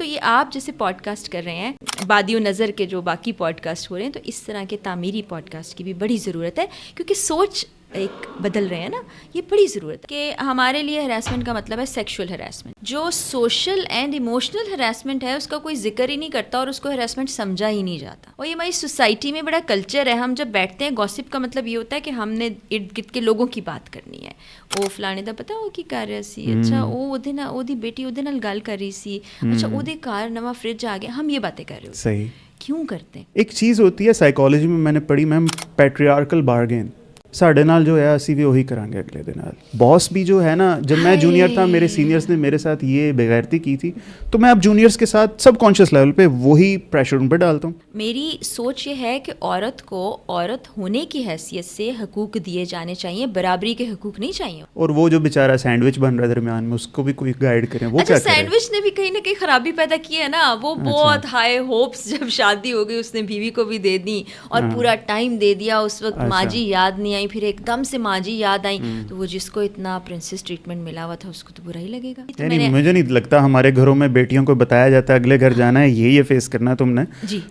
تو یہ آپ جیسے پوڈ کاسٹ کر رہے ہیں, بادی و نظر کے جو باقی پوڈ کاسٹ ہو رہے ہیں, تو اس طرح کے تعمیری پوڈ کاسٹ کی بھی بڑی ضرورت ہے, کیونکہ سوچ ایک بدل رہے ہیں نا, یہ بڑی ضرورت ہے. کہ ہمارے لیے ہراسمنٹ کا مطلب ہے سیکشول ہراسمنٹ. جو سوشل اینڈ ایموشنل ہراسمنٹ ہے اس کا کوئی ذکر ہی نہیں کرتا اور اس کو ہراسمنٹ سمجھا ہی نہیں جاتا. اور یہ ہماری سوسائٹی میں بڑا کلچر ہے. ہم جب بیٹھتے ہیں, گوسپ کا مطلب یہ ہوتا ہے کہ ہم نے ارد گرد کے لوگوں کی بات کرنی ہے. وہ فلانے دا پتا وہ کی کر رہا سی, اچھا وہ دی بیٹی وہ گل کر رہی سی, اچھا وہ کار نواں فریج آ گیا, ہم یہ باتیں کر رہے ہوتے. صحیح. کیوں کرتے ہیں؟ ایک چیز ہوتی ہے سائیکالوجی میں, میں نے پڑھی میم, پیٹریارکل بارگین. ساڈے نال جو ہے اسی بھی وہی کریں گے اگلے دن. باس بھی جو ہے نا, جب میں جونیئر تھا میرے سینئرس نے میرے ساتھ یہ بےغیرتی کی تھی, تو میں اب جونیئرس کے ساتھ سب کانشیس لیول پہ وہی پریشر ان پہ ڈالتا ہوں. میری سوچ یہ ہے کہ عورت کو عورت ہونے کی حیثیت سے حقوق دیے جانے چاہیے, برابری کے حقوق نہیں چاہیے. اور وہ جو بیچارہ سینڈوچ بن رہا ہے درمیان میں, اس کو بھی کوئی گائیڈ کریں. وہ اچھا, سینڈوچ نے بھی کہیں نہ کہیں خرابی پیدا کی ہے نا. وہ بہت ہائی ہوپس, جب شادی ہو گئی اس نے بیوی کو بھی دے دی اور پورا ٹائم دے دیا. اس وقت ماں جی یاد نہیں آئی, پھر ایک دم سے ماں جی یاد آئی, تو وہ جس کو اتنا پرنسس ٹریٹمنٹ ملا ہوا تھا اس کو تو برا ہی لگے گا. یعنی مجھے نہیں لگتا ہمارے گھروں میں بیٹیوں کو بتایا جاتا ہے اگلے گھر جانا ہے, یہ فیس کرنا ہے تم نے.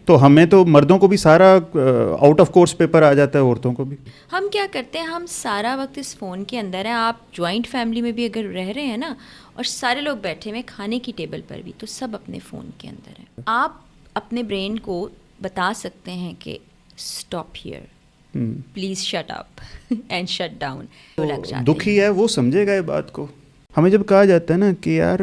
تو ہمیں تو مردوں کو بھی سارا آؤٹ آف کورس پیپر آ جاتا ہے, عورتوں کو بھی. ہم کیا کرتے ہیں, ہم سارا وقت اس فون کے اندر ہیں. آپ جوائنٹ فیملی میں بھی اگر رہ رہے ہیں نا, اور سارے لوگ بیٹھے ہوئے کھانے کی ٹیبل پر بھی, تو سب اپنے فون کے اندر ہیں. آپ اپنے برین کو بتا سکتے ہیں کہ stop here, please shut up and shut down. دکھی ہے وہ سمجھے گا یہ بات کو. ہمیں جب کہا جاتا ہے نا کہ یار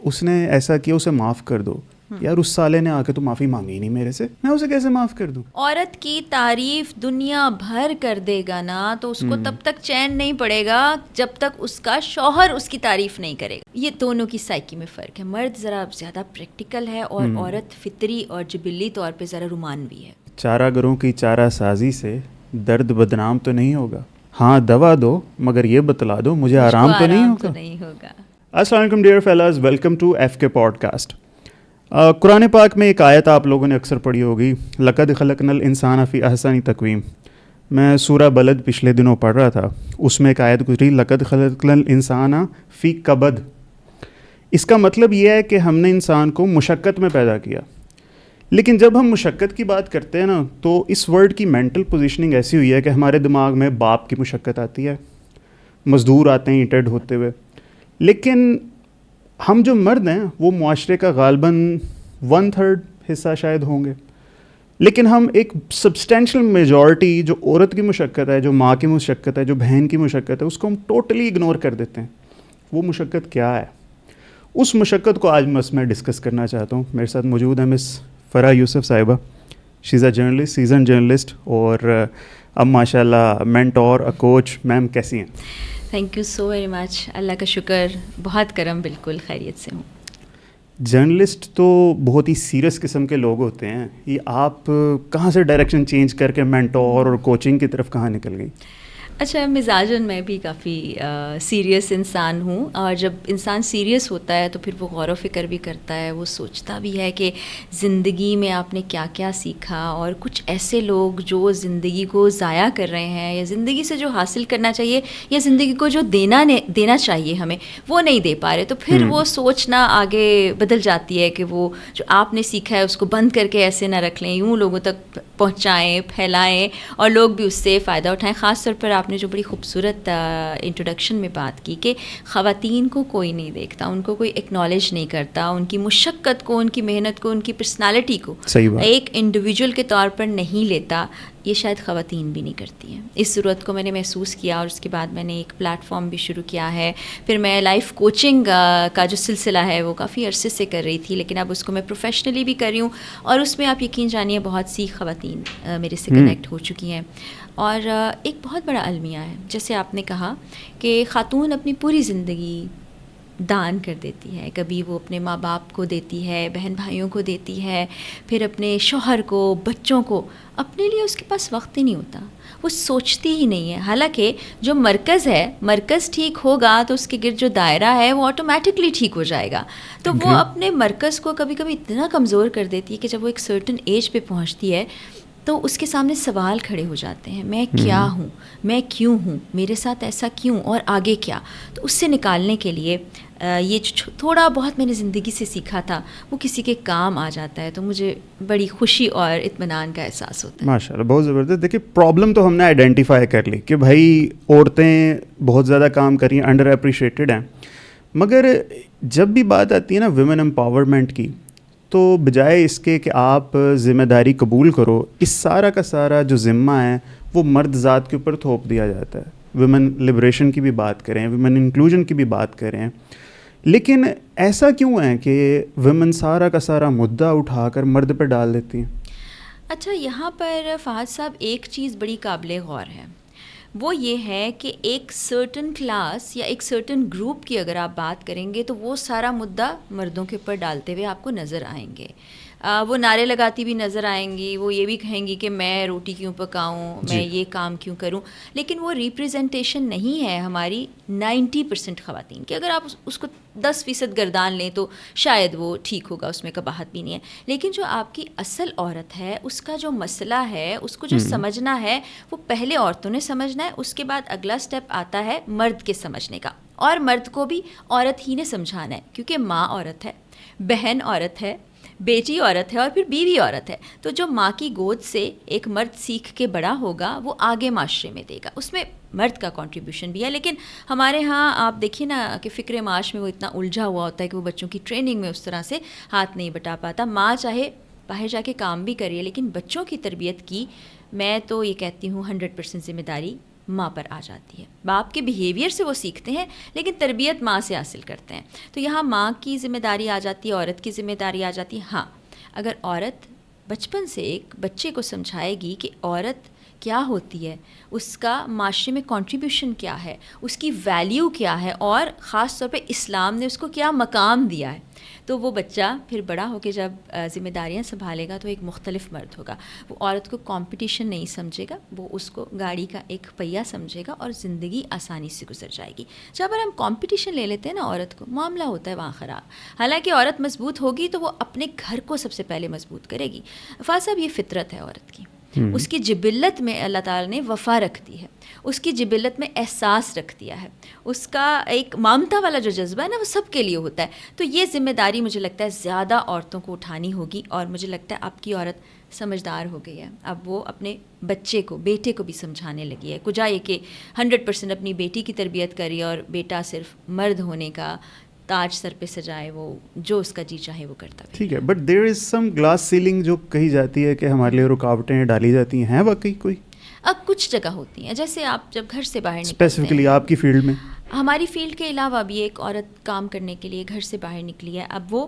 اس نے ایسا کیا, اسے معاف کر دو, یار اس سالے نے آ کے تو معافی مانگی ہی نہیں میرے سے, میں اسے کیسے معاف کر دوں. عورت کی تعریف دنیا بھر کر دے گا نا, تو اس کو تب تک چین نہیں پڑے گا جب تک اس کا شوہر اس کی تعریف نہیں کرے گا. یہ دونوں کی سائیکی میں فرق ہے. مرد ذرا زیادہ پریکٹیکل ہے اور عورت فطری اور جبلی طور پہ ذرا رومانوی ہے. چارہ گروں کی چارہ سازی سے درد بدنام تو نہیں ہوگا, ہاں دوا دو مگر یہ بتلا دو مجھے آرام تو نہیں ہوگا. السلام علیکم ڈیئر فیلاز, ویلکم ٹو ایف کے پوڈ کاسٹ. قرآن پاک میں ایک آیت آپ لوگوں نے اکثر پڑھی ہوگی, لقد خلقنا الانسان فی احسن تقویم. میں سورہ بلد پچھلے دنوں پڑھ رہا تھا, اس میں ایک آیت گزری, لقد خلقنا الانسان فی کبد. اس کا مطلب یہ ہے کہ ہم نے انسان کو مشقت میں پیدا کیا. لیکن جب ہم مشقت کی بات کرتے ہیں نا, تو اس ورڈ کی مینٹل پوزیشننگ ایسی ہوئی ہے کہ ہمارے دماغ میں باپ کی مشقت آتی ہے, مزدور آتے ہیں اینٹڈ ہوتے ہوئے. لیکن ہم جو مرد ہیں وہ معاشرے کا غالباً 1/3 حصہ شاید ہوں گے, لیکن ہم ایک سبسٹینشیل میجورٹی جو عورت کی مشقت ہے, جو ماں کی مشقت ہے, جو بہن کی مشقت ہے, اس کو ہم ٹوٹلی اگنور کر دیتے ہیں. وہ مشقت کیا ہے؟ اس مشقت کو آج میں ڈسکس کرنا چاہتا ہوں. میرے ساتھ موجود ہے مس فرح یوسف صاحبہ. شی از اے جرنلسٹ, سیزن جرنلسٹ, اور اب ماشاء اللہ مینٹور, اے کوچ. میم کیسی ہیں؟ Thank you so very much. اللہ کا شکر, بہت کرم, بالکل خیریت سے ہوں. جرنلسٹ تو بہت ہی سیریس قسم کے لوگ ہوتے ہیں. یہ آپ کہاں سے ڈائریکشن چینج کر کے مینٹور اور کوچنگ کی طرف کہاں نکل گئی؟ اچھا, مزاجن میں بھی کافی سیریس انسان ہوں, اور جب انسان سیریس ہوتا ہے تو پھر وہ غور و فکر بھی کرتا ہے, وہ سوچتا بھی ہے کہ زندگی میں آپ نے کیا کیا سیکھا, اور کچھ ایسے لوگ جو زندگی کو ضائع کر رہے ہیں, یا زندگی سے جو حاصل کرنا چاہیے, یا زندگی کو جو دینا چاہیے ہمیں, وہ نہیں دے پا رہے. تو پھر وہ سوچنا آگے بدل جاتی ہے کہ وہ جو آپ نے سیکھا ہے اس کو بند کر کے ایسے نہ رکھ لیں, یوں لوگوں تک پہنچائیں, پھیلائیں, اور لوگ بھی اس سے فائدہ اٹھائیں. خاص طور پر آپ نے جو بڑی خوبصورت انٹروڈکشن میں بات کی کہ خواتین کو کوئی نہیں دیکھتا, ان کو کوئی ایکنالج نہیں کرتا, ان کی مشقت کو, ان کی محنت کو, ان کی پرسنالٹی کو ایک انڈیویجول کے طور پر نہیں لیتا. یہ شاید خواتین بھی نہیں کرتی ہیں. اس ضرورت کو میں نے محسوس کیا, اور اس کے بعد میں نے ایک پلیٹ فارم بھی شروع کیا ہے. پھر میں لائف کوچنگ کا جو سلسلہ ہے وہ کافی عرصے سے کر رہی تھی, لیکن اب اس کو میں پروفیشنلی بھی کر رہی ہوں, اور اس میں آپ یقین جانیے بہت سی خواتین میرے سے کنیکٹ ہو چکی ہیں. اور ایک بہت بڑا المیہ ہے, جیسے آپ نے کہا کہ خاتون اپنی پوری زندگی دان کر دیتی ہے. کبھی وہ اپنے ماں باپ کو دیتی ہے, بہن بھائیوں کو دیتی ہے, پھر اپنے شوہر کو, بچوں کو. اپنے لیے اس کے پاس وقت ہی نہیں ہوتا, وہ سوچتی ہی نہیں ہے. حالانکہ جو مرکز ہے, مرکز ٹھیک ہوگا تو اس کے گرد جو دائرہ ہے وہ آٹومیٹکلی ٹھیک ہو جائے گا. تو وہ اپنے مرکز کو کبھی کبھی اتنا کمزور کر دیتی ہے کہ جب وہ ایک سرٹن ایج پہ پہنچتی ہے تو اس کے سامنے سوال کھڑے ہو جاتے ہیں, میں کیا ہوں, میں کیوں ہوں, میرے ساتھ ایسا کیوں, اور آگے کیا. تو اس سے نکالنے کے لیے یہ تھوڑا بہت میں نے زندگی سے سیکھا تھا وہ کسی کے کام آ جاتا ہے تو مجھے بڑی خوشی اور اطمینان کا احساس ہوتا ہے. ماشاء اللہ، بہت زبردست. دیکھیے پرابلم تو ہم نے آئیڈینٹیفائی کر لی کہ بھائی عورتیں بہت زیادہ کام کر رہی ہیں، انڈر اپریشیٹڈ ہیں. مگر جب بھی بات آتی ہے نا ویمن امپاورمنٹ کی، تو بجائے اس کے کہ آپ ذمہ داری قبول کرو، اس سارا کا سارا جو ذمہ ہے وہ مرد ذات کے اوپر تھوپ دیا جاتا ہے. ویمن لبریشن کی بھی بات کریں، ویمن انکلوژن کی بھی بات کریں، لیکن ایسا کیوں ہے کہ ویمن سارا کا سارا مدعا اٹھا کر مرد پہ ڈال دیتی ہیں؟ اچھا، یہاں پر فہد صاحب ایک چیز بڑی قابل غور ہے، وہ یہ ہے کہ ایک سرٹن کلاس یا ایک سرٹن گروپ کی اگر آپ بات کریں گے تو وہ سارا مدعا مردوں کے اوپر ڈالتے ہوئے آپ کو نظر آئیں گے. وہ نعرے لگاتی بھی نظر آئیں گی، وہ یہ بھی کہیں گی کہ میں روٹی کیوں پکاؤں، میں یہ کام کیوں کروں. لیکن وہ ریپریزنٹیشن نہیں ہے ہماری 90% خواتین کی. اگر آپ اس کو 10% گردان لیں تو شاید وہ ٹھیک ہوگا، اس میں قباحت بھی نہیں ہے. لیکن جو آپ کی اصل عورت ہے، اس کا جو مسئلہ ہے، اس کو جو سمجھنا ہے، وہ پہلے عورتوں نے سمجھنا ہے. اس کے بعد اگلا سٹیپ آتا ہے مرد کے سمجھنے کا، اور مرد کو بھی عورت ہی نے سمجھانا ہے، کیونکہ ماں عورت ہے، بہن عورت ہے، بیٹی عورت ہے، اور پھر بیوی عورت ہے. تو جو ماں کی گود سے ایک مرد سیکھ کے بڑا ہوگا وہ آگے معاشرے میں دے گا. اس میں مرد کا کنٹریبیوشن بھی ہے. لیکن ہمارے ہاں آپ دیکھیے نا کہ فکر معاش میں وہ اتنا الجھا ہوا ہوتا ہے کہ وہ بچوں کی ٹریننگ میں اس طرح سے ہاتھ نہیں بٹا پاتا. ماں چاہے باہر جا کے کام بھی کریے، لیکن بچوں کی تربیت کی میں تو یہ کہتی ہوں 100% ذمہ داری ماں پر آ جاتی ہے. باپ کے بیہیویئر سے وہ سیکھتے ہیں، لیکن تربیت ماں سے حاصل کرتے ہیں. تو یہاں ماں کی ذمہ داری آ جاتی ہے، عورت کی ذمہ داری آ جاتی ہے. ہاں، اگر عورت بچپن سے ایک بچے کو سمجھائے گی کہ عورت کیا ہوتی ہے، اس کا معاشرے میں کنٹریبیوشن کیا ہے، اس کی ویلیو کیا ہے، اور خاص طور پہ اسلام نے اس کو کیا مقام دیا ہے، تو وہ بچہ پھر بڑا ہو کے جب ذمہ داریاں سنبھالے گا تو ایک مختلف مرد ہوگا. وہ عورت کو کمپٹیشن نہیں سمجھے گا، وہ اس کو گاڑی کا ایک پہیہ سمجھے گا، اور زندگی آسانی سے گزر جائے گی. جب اگر ہم کمپٹیشن لے لیتے ہیں نا عورت کو، معاملہ ہوتا ہے وہاں خراب. حالانکہ عورت مضبوط ہوگی تو وہ اپنے گھر کو سب سے پہلے مضبوط کرے گی. فاضل صاحب، یہ فطرت ہے عورت کی، اس کی جبلت میں اللہ تعالیٰ نے وفا رکھ دی ہے، اس کی جبلت میں احساس رکھ دیا ہے، اس کا ایک مامتا والا جو جذبہ ہے نا وہ سب کے لیے ہوتا ہے. تو یہ ذمہ داری مجھے لگتا ہے زیادہ عورتوں کو اٹھانی ہوگی، اور مجھے لگتا ہے اب کی عورت سمجھدار ہو گئی ہے. اب وہ اپنے بچے کو، بیٹے کو بھی سمجھانے لگی ہے. کجا یہ کہ 100% اپنی بیٹی کی تربیت کری اور بیٹا صرف مرد ہونے کا تاج سر پہ سجائے، وہ جو اس کا جی چاہے وہ کرتا ہے. ٹھیک ہے، but there is some glass ceiling جو کہی جاتی ہے کہ ہمارے لیے رکاوٹیں ڈالی جاتی ہیں واقعی کوئی؟ اب کچھ جگہ ہوتی ہیں، جیسے آپ جب گھر سے باہر نکلتے ہیں، اسپیسیفکلی آپ کی فیلڈ میں. ہماری فیلڈ کے علاوہ بھی ایک عورت کام کرنے کے لیے گھر سے باہر نکلی ہے. اب وہ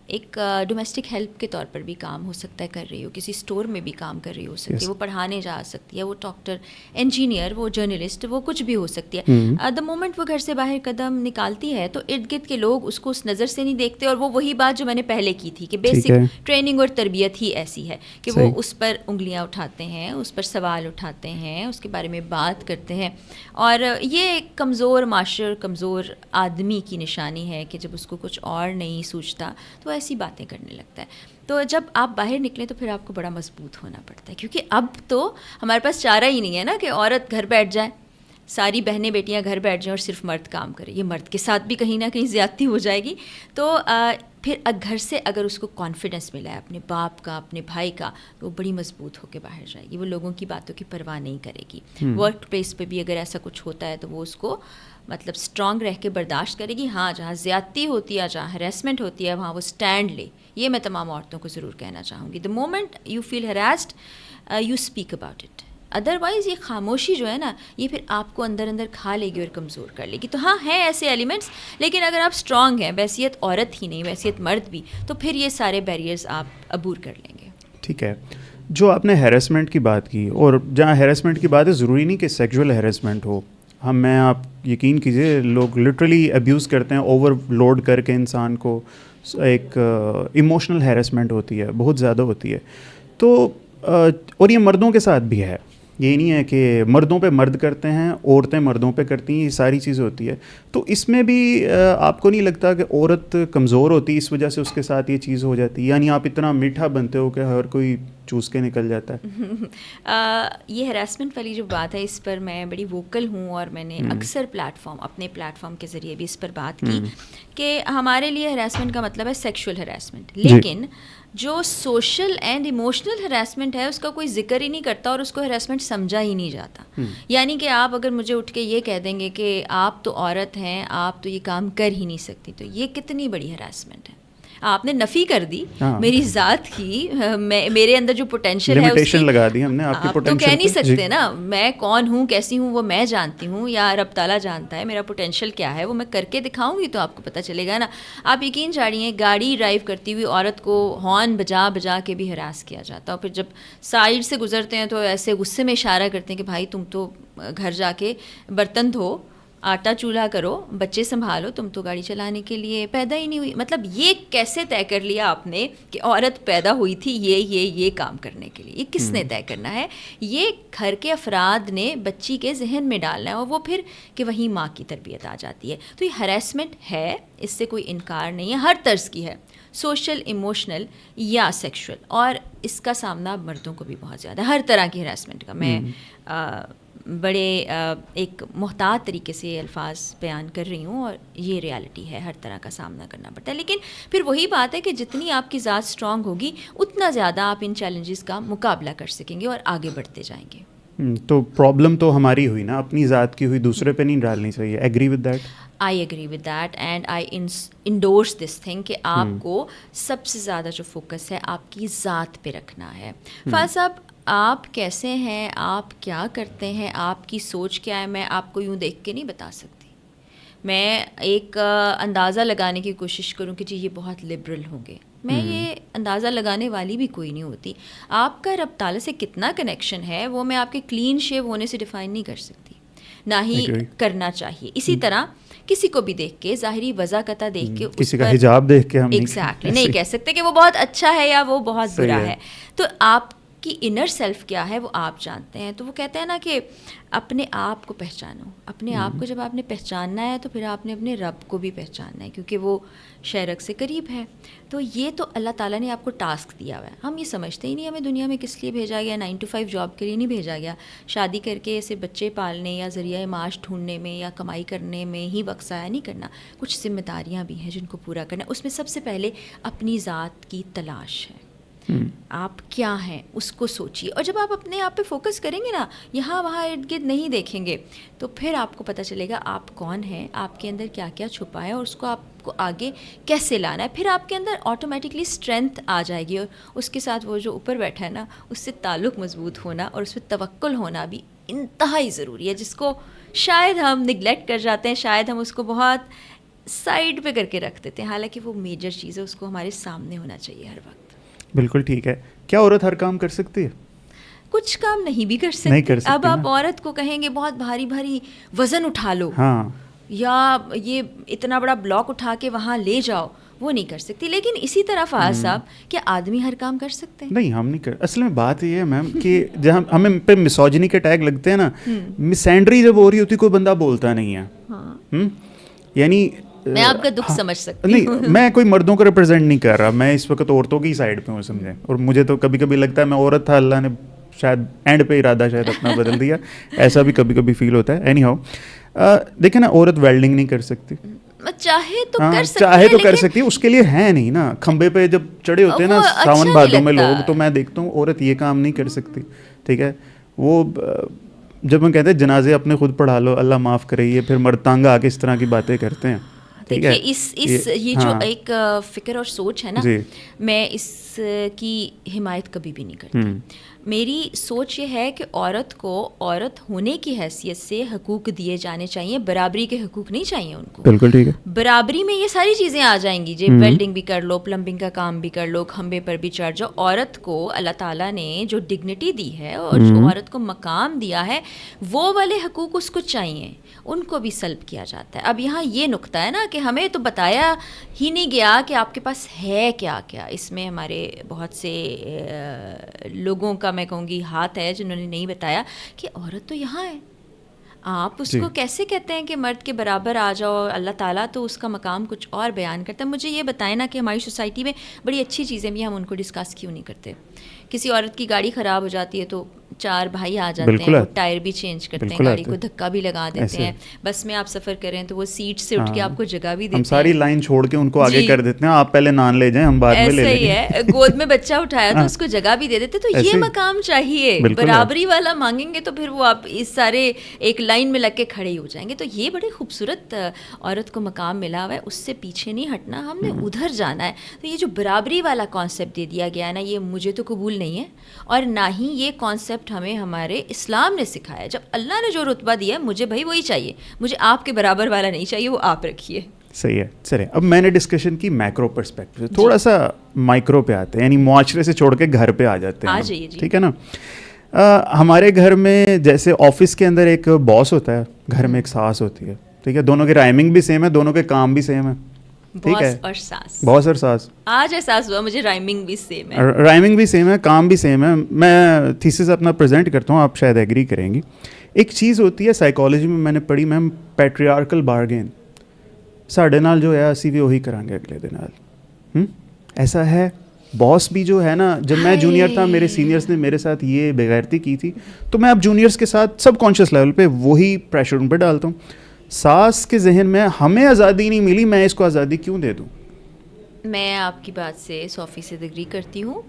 ایک ڈومیسٹک ہیلپ کے طور پر بھی کام ہو سکتا ہے کر رہی ہو، کسی اسٹور میں بھی کام کر رہی ہو سکتی ہے، وہ پڑھانے جا سکتی ہے، وہ ڈاکٹر، انجینئر، وہ جرنلسٹ، وہ کچھ بھی ہو سکتی ہے. دا مومنٹ وہ گھر سے باہر قدم نکالتی ہے تو ارد گرد کے لوگ اس کو اس نظر سے نہیں دیکھتے. اور وہ وہی بات جو میں نے پہلے کی تھی کہ بیسک ٹریننگ اور تربیت ہی ایسی ہے کہ وہ اس پر انگلیاں اٹھاتے ہیں، اس پر سوال اٹھاتے ہیں، اس کے بارے میں بات کرتے ہیں. اور یہ ایک کمزور معاشر، کمزور آدمی کی نشانی ہے کہ جب اس کو کچھ اور نہیں سوچتا تو ایسی باتیں کرنے لگتا ہے. تو جب آپ باہر نکلیں تو پھر آپ کو بڑا مضبوط ہونا پڑتا ہے، کیونکہ اب تو ہمارے پاس چارہ ہی نہیں ہے نا کہ عورت گھر بیٹھ جائے، ساری بہنیں بیٹیاں گھر بیٹھ جائیں اور صرف مرد کام کرے. یہ مرد کے ساتھ بھی کہیں نہ کہیں زیادتی ہو جائے گی. تو پھر گھر سے اگر اس کو کانفیڈنس ملا ہے اپنے باپ کا، اپنے بھائی کا، تو وہ بڑی مضبوط ہو کے باہر جائے گی. وہ لوگوں کی باتوں کی پرواہ نہیں کرے گی. ورک پلیس پہ بھی اگر ایسا کچھ ہوتا ہے تو وہ اس کو مطلب اسٹرانگ رہ کے برداشت کرے گی. ہاں، جہاں زیادتی ہوتی ہے، جہاں ہریسمنٹ ہوتی ہے، وہاں وہ اسٹینڈ لے. یہ میں تمام عورتوں کو ضرور کہنا چاہوں گی. The moment you feel harassed you speak about it. Otherwise یہ خاموشی جو ہے نا، یہ پھر آپ کو اندر اندر کھا لے گی اور کمزور کر لے گی. تو ہاں، ہیں ایسے ایلیمنٹس، لیکن اگر آپ اسٹرانگ ہیں، بحیثیت عورت ہی نہیں، بحیثیت مرد بھی، تو پھر یہ سارے بیریئرز آپ عبور کر لیں گے. ٹھیک ہے. جو آپ نے ہیراسمنٹ کی بات کی، اور جہاں ہیراسمنٹ کی بات ہے، ضروری نہیں کہ سیکشول ہیراسمنٹ ہو. میں آپ یقین کیجئے لوگ لٹرلی ابیوز کرتے ہیں، اوور لوڈ کر کے انسان کو. ایک ایموشنل ہیراسمنٹ ہوتی ہے، بہت زیادہ ہوتی ہے. تو اور یہ مردوں کے ساتھ بھی ہے. یہ نہیں ہے کہ مردوں پہ مرد کرتے ہیں، عورتیں مردوں پہ کرتی ہیں، یہ ساری چیزیں ہوتی ہے. تو اس میں بھی آپ کو نہیں لگتا کہ عورت کمزور ہوتی ہے، اس وجہ سے اس کے ساتھ یہ چیز ہو جاتی ہے؟ یعنی آپ اتنا میٹھا بنتے ہو کہ ہر کوئی چوس کے نکل جاتا ہے. یہ ہراسمنٹ والی جو بات ہے اس پر میں بڑی ووکل ہوں اور میں نے اکثر اپنے پلیٹ فارم کے ذریعے بھی اس پر بات کی کہ ہمارے لیے ہراسمنٹ کا مطلب ہے سیکشول ہراسمنٹ, لیکن جو سوشل اینڈ ایموشنل ہراسمنٹ ہے اس کا کوئی ذکر ہی نہیں کرتا اور اس کو ہراسمنٹ سمجھا ہی نہیں جاتا. یعنی کہ آپ اگر مجھے اٹھ کے یہ کہہ دیں گے کہ آپ تو عورت ہیں, آپ تو یہ کام کر ہی نہیں سکتی, تو یہ کتنی بڑی ہراسمنٹ ہے. آپ نے نفی کر دی میری ذات کی, میرے اندر جو پوٹینشیل ہے اس کی لگا دی ہم نے. آپ تو کہہ نہیں سکتے نا میں کون ہوں, کیسی ہوں, وہ میں جانتی ہوں یا رب تعالیٰ جانتا ہے میرا پوٹینشیل کیا ہے, وہ میں کر کے دکھاؤں گی تو آپ کو پتہ چلے گا نا. آپ یقین جاڑیے گاڑی ڈرائیو کرتی ہوئی عورت کو ہارن بجا بجا کے بھی ہراس کیا جاتا ہے, اور پھر جب سائڈ سے گزرتے ہیں تو ایسے غصے میں اشارہ کرتے ہیں کہ بھائی تم تو گھر جا کے برتن دھو, آٹا چولہا کرو, بچے سنبھالو, تم تو گاڑی چلانے کے لیے پیدا ہی نہیں ہوئی. مطلب یہ کیسے طے کر لیا آپ نے کہ عورت پیدا ہوئی تھی یہ کام کرنے کے لیے؟ یہ کس نے طے کرنا ہے؟ یہ گھر کے افراد نے بچی کے ذہن میں ڈالنا ہے, اور وہ پھر کہ وہیں ماں کی تربیت آ جاتی ہے. تو یہ ہراسمنٹ ہے, اس سے کوئی انکار نہیں ہے, ہر طرز کی ہے, سوشل, ایموشنل یا سیکشول, اور اس کا سامنا مردوں کو بھی بہت زیادہ, ہر طرح کی ہراسمنٹ کا. میں بڑے ایک محتاط طریقے سے یہ الفاظ بیان کر رہی ہوں, اور یہ ریالٹی ہے, ہر طرح کا سامنا کرنا پڑتا ہے. لیکن پھر وہی بات ہے کہ جتنی آپ کی ذات اسٹرانگ ہوگی اتنا زیادہ آپ ان چیلنجز کا مقابلہ کر سکیں گے اور آگے بڑھتے جائیں گے. تو پرابلم تو ہماری ہوئی نا, اپنی ذات کی ہوئی, دوسرے پہ نہیں ڈالنی چاہیے. Agree with that? I agree with that and I endorse this thing کہ آپ کو سب سے زیادہ جو فوکس ہے آپ کی ذات پہ رکھنا ہے. فاضل صاحب, آپ کیسے ہیں, آپ کیا کرتے ہیں, آپ کی سوچ کیا ہے, میں آپ کو یوں دیکھ کے نہیں بتا سکتی. میں ایک اندازہ لگانے کی کوشش کروں کہ جی یہ بہت لبرل ہوں گے, میں یہ اندازہ لگانے والی بھی کوئی نہیں ہوتی. آپ کا رب تعالیٰ سے کتنا کنیکشن ہے وہ میں آپ کے کلین شیو ہونے سے ڈیفائن نہیں کر سکتی, نہ ہی کرنا چاہیے. اسی طرح کسی کو بھی دیکھ کے, ظاہری وضاحت دیکھ کے, کسی کا حجاب دیکھ کے ہم ایگزیکٹلی نہیں کہہ سکتے کہ وہ بہت اچھا ہے یا وہ بہت برا ہے. تو آپ کی انر سیلف کیا ہے وہ آپ جانتے ہیں. تو وہ کہتے ہیں نا کہ اپنے آپ کو پہچانو. اپنے آپ کو جب آپ نے پہچاننا ہے تو پھر آپ نے اپنے رب کو بھی پہچاننا ہے, کیونکہ وہ شرک سے قریب ہے. تو یہ تو اللہ تعالیٰ نے آپ کو ٹاسک دیا ہوا ہے. ہم یہ سمجھتے ہی نہیں ہمیں دنیا میں کس لیے بھیجا گیا, 9 to 5 جاب کے لیے نہیں بھیجا گیا. شادی کر کے ایسے بچے پالنے یا ذریعہ معاش ڈھونڈنے میں یا کمائی کرنے میں ہی وقت ضائع نہیں کرنا. کچھ ذمہ داریاں بھی ہیں جن کو پورا کرنا. اس میں سب سے پہلے اپنی ذات کی تلاش ہے. آپ کیا ہیں اس کو سوچیے, اور جب آپ اپنے آپ پہ فوکس کریں گے نا, یہاں وہاں ارد گرد نہیں دیکھیں گے, تو پھر آپ کو پتہ چلے گا آپ کون ہیں, آپ کے اندر کیا کیا چھپا ہے, اور اس کو آپ کو آگے کیسے لانا ہے. پھر آپ کے اندر آٹومیٹکلی اسٹرینتھ آ جائے گی, اور اس کے ساتھ وہ جو اوپر بیٹھا ہے نا اس سے تعلق مضبوط ہونا اور اس پہ توکل ہونا بھی انتہائی ضروری ہے, جس کو شاید ہم نگلیکٹ کر جاتے ہیں, شاید ہم اس کو بہت سائڈ پہ کر کے رکھ دیتے ہیں, حالانکہ وہ میجر چیز ہے, اس کو ہمارے سامنے ہونا چاہیے ہر وقت. بالکل ٹھیک ہے. کیا عورت ہر کام کر سکتی ہے؟ کچھ کام نہیں بھی کر سکتی. اب آپ عورت کو کہیں گے بہت بھاری بھاری وزن اٹھا لو, ہاں, یا یہ اتنا بڑا بلاک اٹھا کے وہاں لے جاؤ, وہ نہیں کر سکتی. لیکن اسی طرح فہد صاحب کیا آدمی ہر کام کر سکتے ہیں؟ نہیں, ہم نہیں کر. اصل میں بات یہ ہے میم کہ جہاں ہمیں پہ مسوجنی کے ٹیگ لگتے ہیں نا, مسینڈری جب ہو رہی ہوتی کوئی بندہ بولتا نہیں ہے. یعنی میں آپ کا دکھ سمجھ سکتی ہوں. نہیں, میں کوئی مردوں کو ریپرزینٹ نہیں کر رہا, میں اس وقت عورتوں کی سائڈ پہ ہوں, سمجھیں. اور مجھے تو کبھی کبھی لگتا ہے میں عورت تھا, اللہ نے شاید اینڈ پہ ارادہ شاید اپنا بدل دیا, ایسا بھی کبھی کبھی فیل ہوتا ہے. اینی ہاؤ, دیکھیں نا, عورت ویلڈنگ نہیں کر سکتی. چاہے تو کر سکتی ہے, اس کے لیے ہے نہیں نا. کھمبے پہ جب چڑھے ہوتے ہیں نا ساون بھادو میں لوگ, تو میں دیکھتا ہوں عورت یہ کام نہیں کر سکتی. ٹھیک ہے, وہ جب ہم کہتے ہیں جنازے اپنے خود پڑھا لو اللہ معاف کرے, یہ پھر مرد تانگ آ کے اس طرح کی باتیں کرتے ہیں. دیکھیے یہ جو ایک فکر اور سوچ ہے نا, میں اس کی حمایت کبھی بھی نہیں کرتی. میری سوچ یہ ہے کہ عورت کو عورت ہونے کی حیثیت سے حقوق دیے جانے چاہیے, برابری کے حقوق نہیں چاہیے ان کو. بالکل ٹھیک ہے. برابری میں یہ ساری چیزیں آ جائیں گی, جی ویلڈنگ بھی کر لو, پلمبنگ کا کام بھی کر لو, کھمبے پر بھی چڑھ جاؤ. عورت کو اللہ تعالیٰ نے جو ڈگنیٹی دی ہے اور جو عورت کو مقام دیا ہے, وہ والے حقوق اس کو چاہیے, ان کو بھی سلب کیا جاتا ہے. اب یہاں یہ نقطہ ہے نا کہ ہمیں تو بتایا ہی نہیں گیا کہ آپ کے پاس ہے کیا کیا. اس میں ہمارے بہت سے لوگوں کا میں کہوں گی ہاتھ ہے جنہوں نے نہیں بتایا کہ عورت تو یہاں ہے. آپ اس کو کیسے کہتے ہیں کہ مرد کے برابر آ جاؤ؟ اللہ تعالیٰ تو اس کا مقام کچھ اور بیان کرتا ہے. مجھے یہ بتائیں نا کہ ہماری سوسائٹی میں بڑی اچھی چیزیں بھی ہم ان کو ڈسکس کیوں نہیں کرتے, کسی عورت کی گاڑی خراب ہو جاتی ہے تو 4 بھائی آ جاتے ہیں, وہ ٹائر بھی چینج کرتے ہیں, گاڑی کو دھکا بھی لگا دیتے ہیں. بس میں آپ سفر کریں تو وہ سیٹ سے اٹھ کے آپ کو جگہ بھی دیتے ہیں. ہم ساری لائن چھوڑ کے ان کو آگے کر دیتے ہیں, آپ پہلے نان لے جائیں, ہم بعد میں لے لیں گے. ایسا ہی ہے, گود میں بچہ اٹھایا تو اس کو جگہ بھی دے دیتے. تو یہ مقام چاہیے, برابری والا مانگیں گے تو پھر وہ آپ اس سارے ایک لائن میں لگ کے کھڑے ہی ہو جائیں گے. تو یہ بڑے خوبصورت عورت کو مقام ملا ہوا ہے, اس سے پیچھے نہیں ہٹنا, ہم نے ادھر جانا ہے. تو یہ جو برابری والا کانسیپٹ دے دیا گیا ہے نا, یہ مجھے تو قبول نہیں ہے, اور نہ ہی یہ کانسیپٹ ہمیں ہمارے اسلام نے سکھایا. جب اللہ نے جو رتبہ دیا ہے مجھے بھائی وہی چاہیے, مجھے آپ کے برابر والا نہیں چاہیے, وہ آپ رکھیے. صحیح ہے. چلیں اب میں نے ڈسکشن کی میکرو پرسپیکٹو سے, تھوڑا سا مائکرو پہ آتے ہیں, یعنی معاشرے سے چھوڑ کے گھر پہ آ جاتے ہیں. آ جائیے جی. ٹھیک ہے نا. ہمارے گھر میں جیسے آفس کے اندر ایک باس ہوتا ہے, گھر میں ایک ساس ہوتی ہے. ٹھیک ہے, دونوں کی رائمنگ بھی سیم ہے, دونوں کے کام بھی سیم ہے. ٹھیک ہے, بہت اور ساس. آج احساس ہوا مجھے رائمنگ بھی سیم ہے, رائمنگ بھی سیم ہے, کام بھی سیم ہے. میں تھیسس اپنا پریزنٹ کرتا ہوں, آپ شاید ایگری کریں گی. ایک چیز ہوتی ہے سائیکالوجی میں نے پڑھی, میم, پیٹریارکل بارگین. ساڈے نال جو ہے اسی بھی وہی کریں گے اگلے دن نال. ایسا ہے. باس بھی جو ہے نا, جب میں جونیئر تھا میرے سینئرس نے میرے ساتھ یہ بےغیرتی کی تھی, تو میں اب جونیئرس کے ساتھ سب کانشیس لیول پہ وہی پریشر ان پہ ڈالتا ہوں. ساس کے ذہن میں ہمیں آزادی نہیں ملی, میں اس کو آزادی کیوں دے دوں. میں آپ کی بات سے 100% ایگری کرتی ہوں.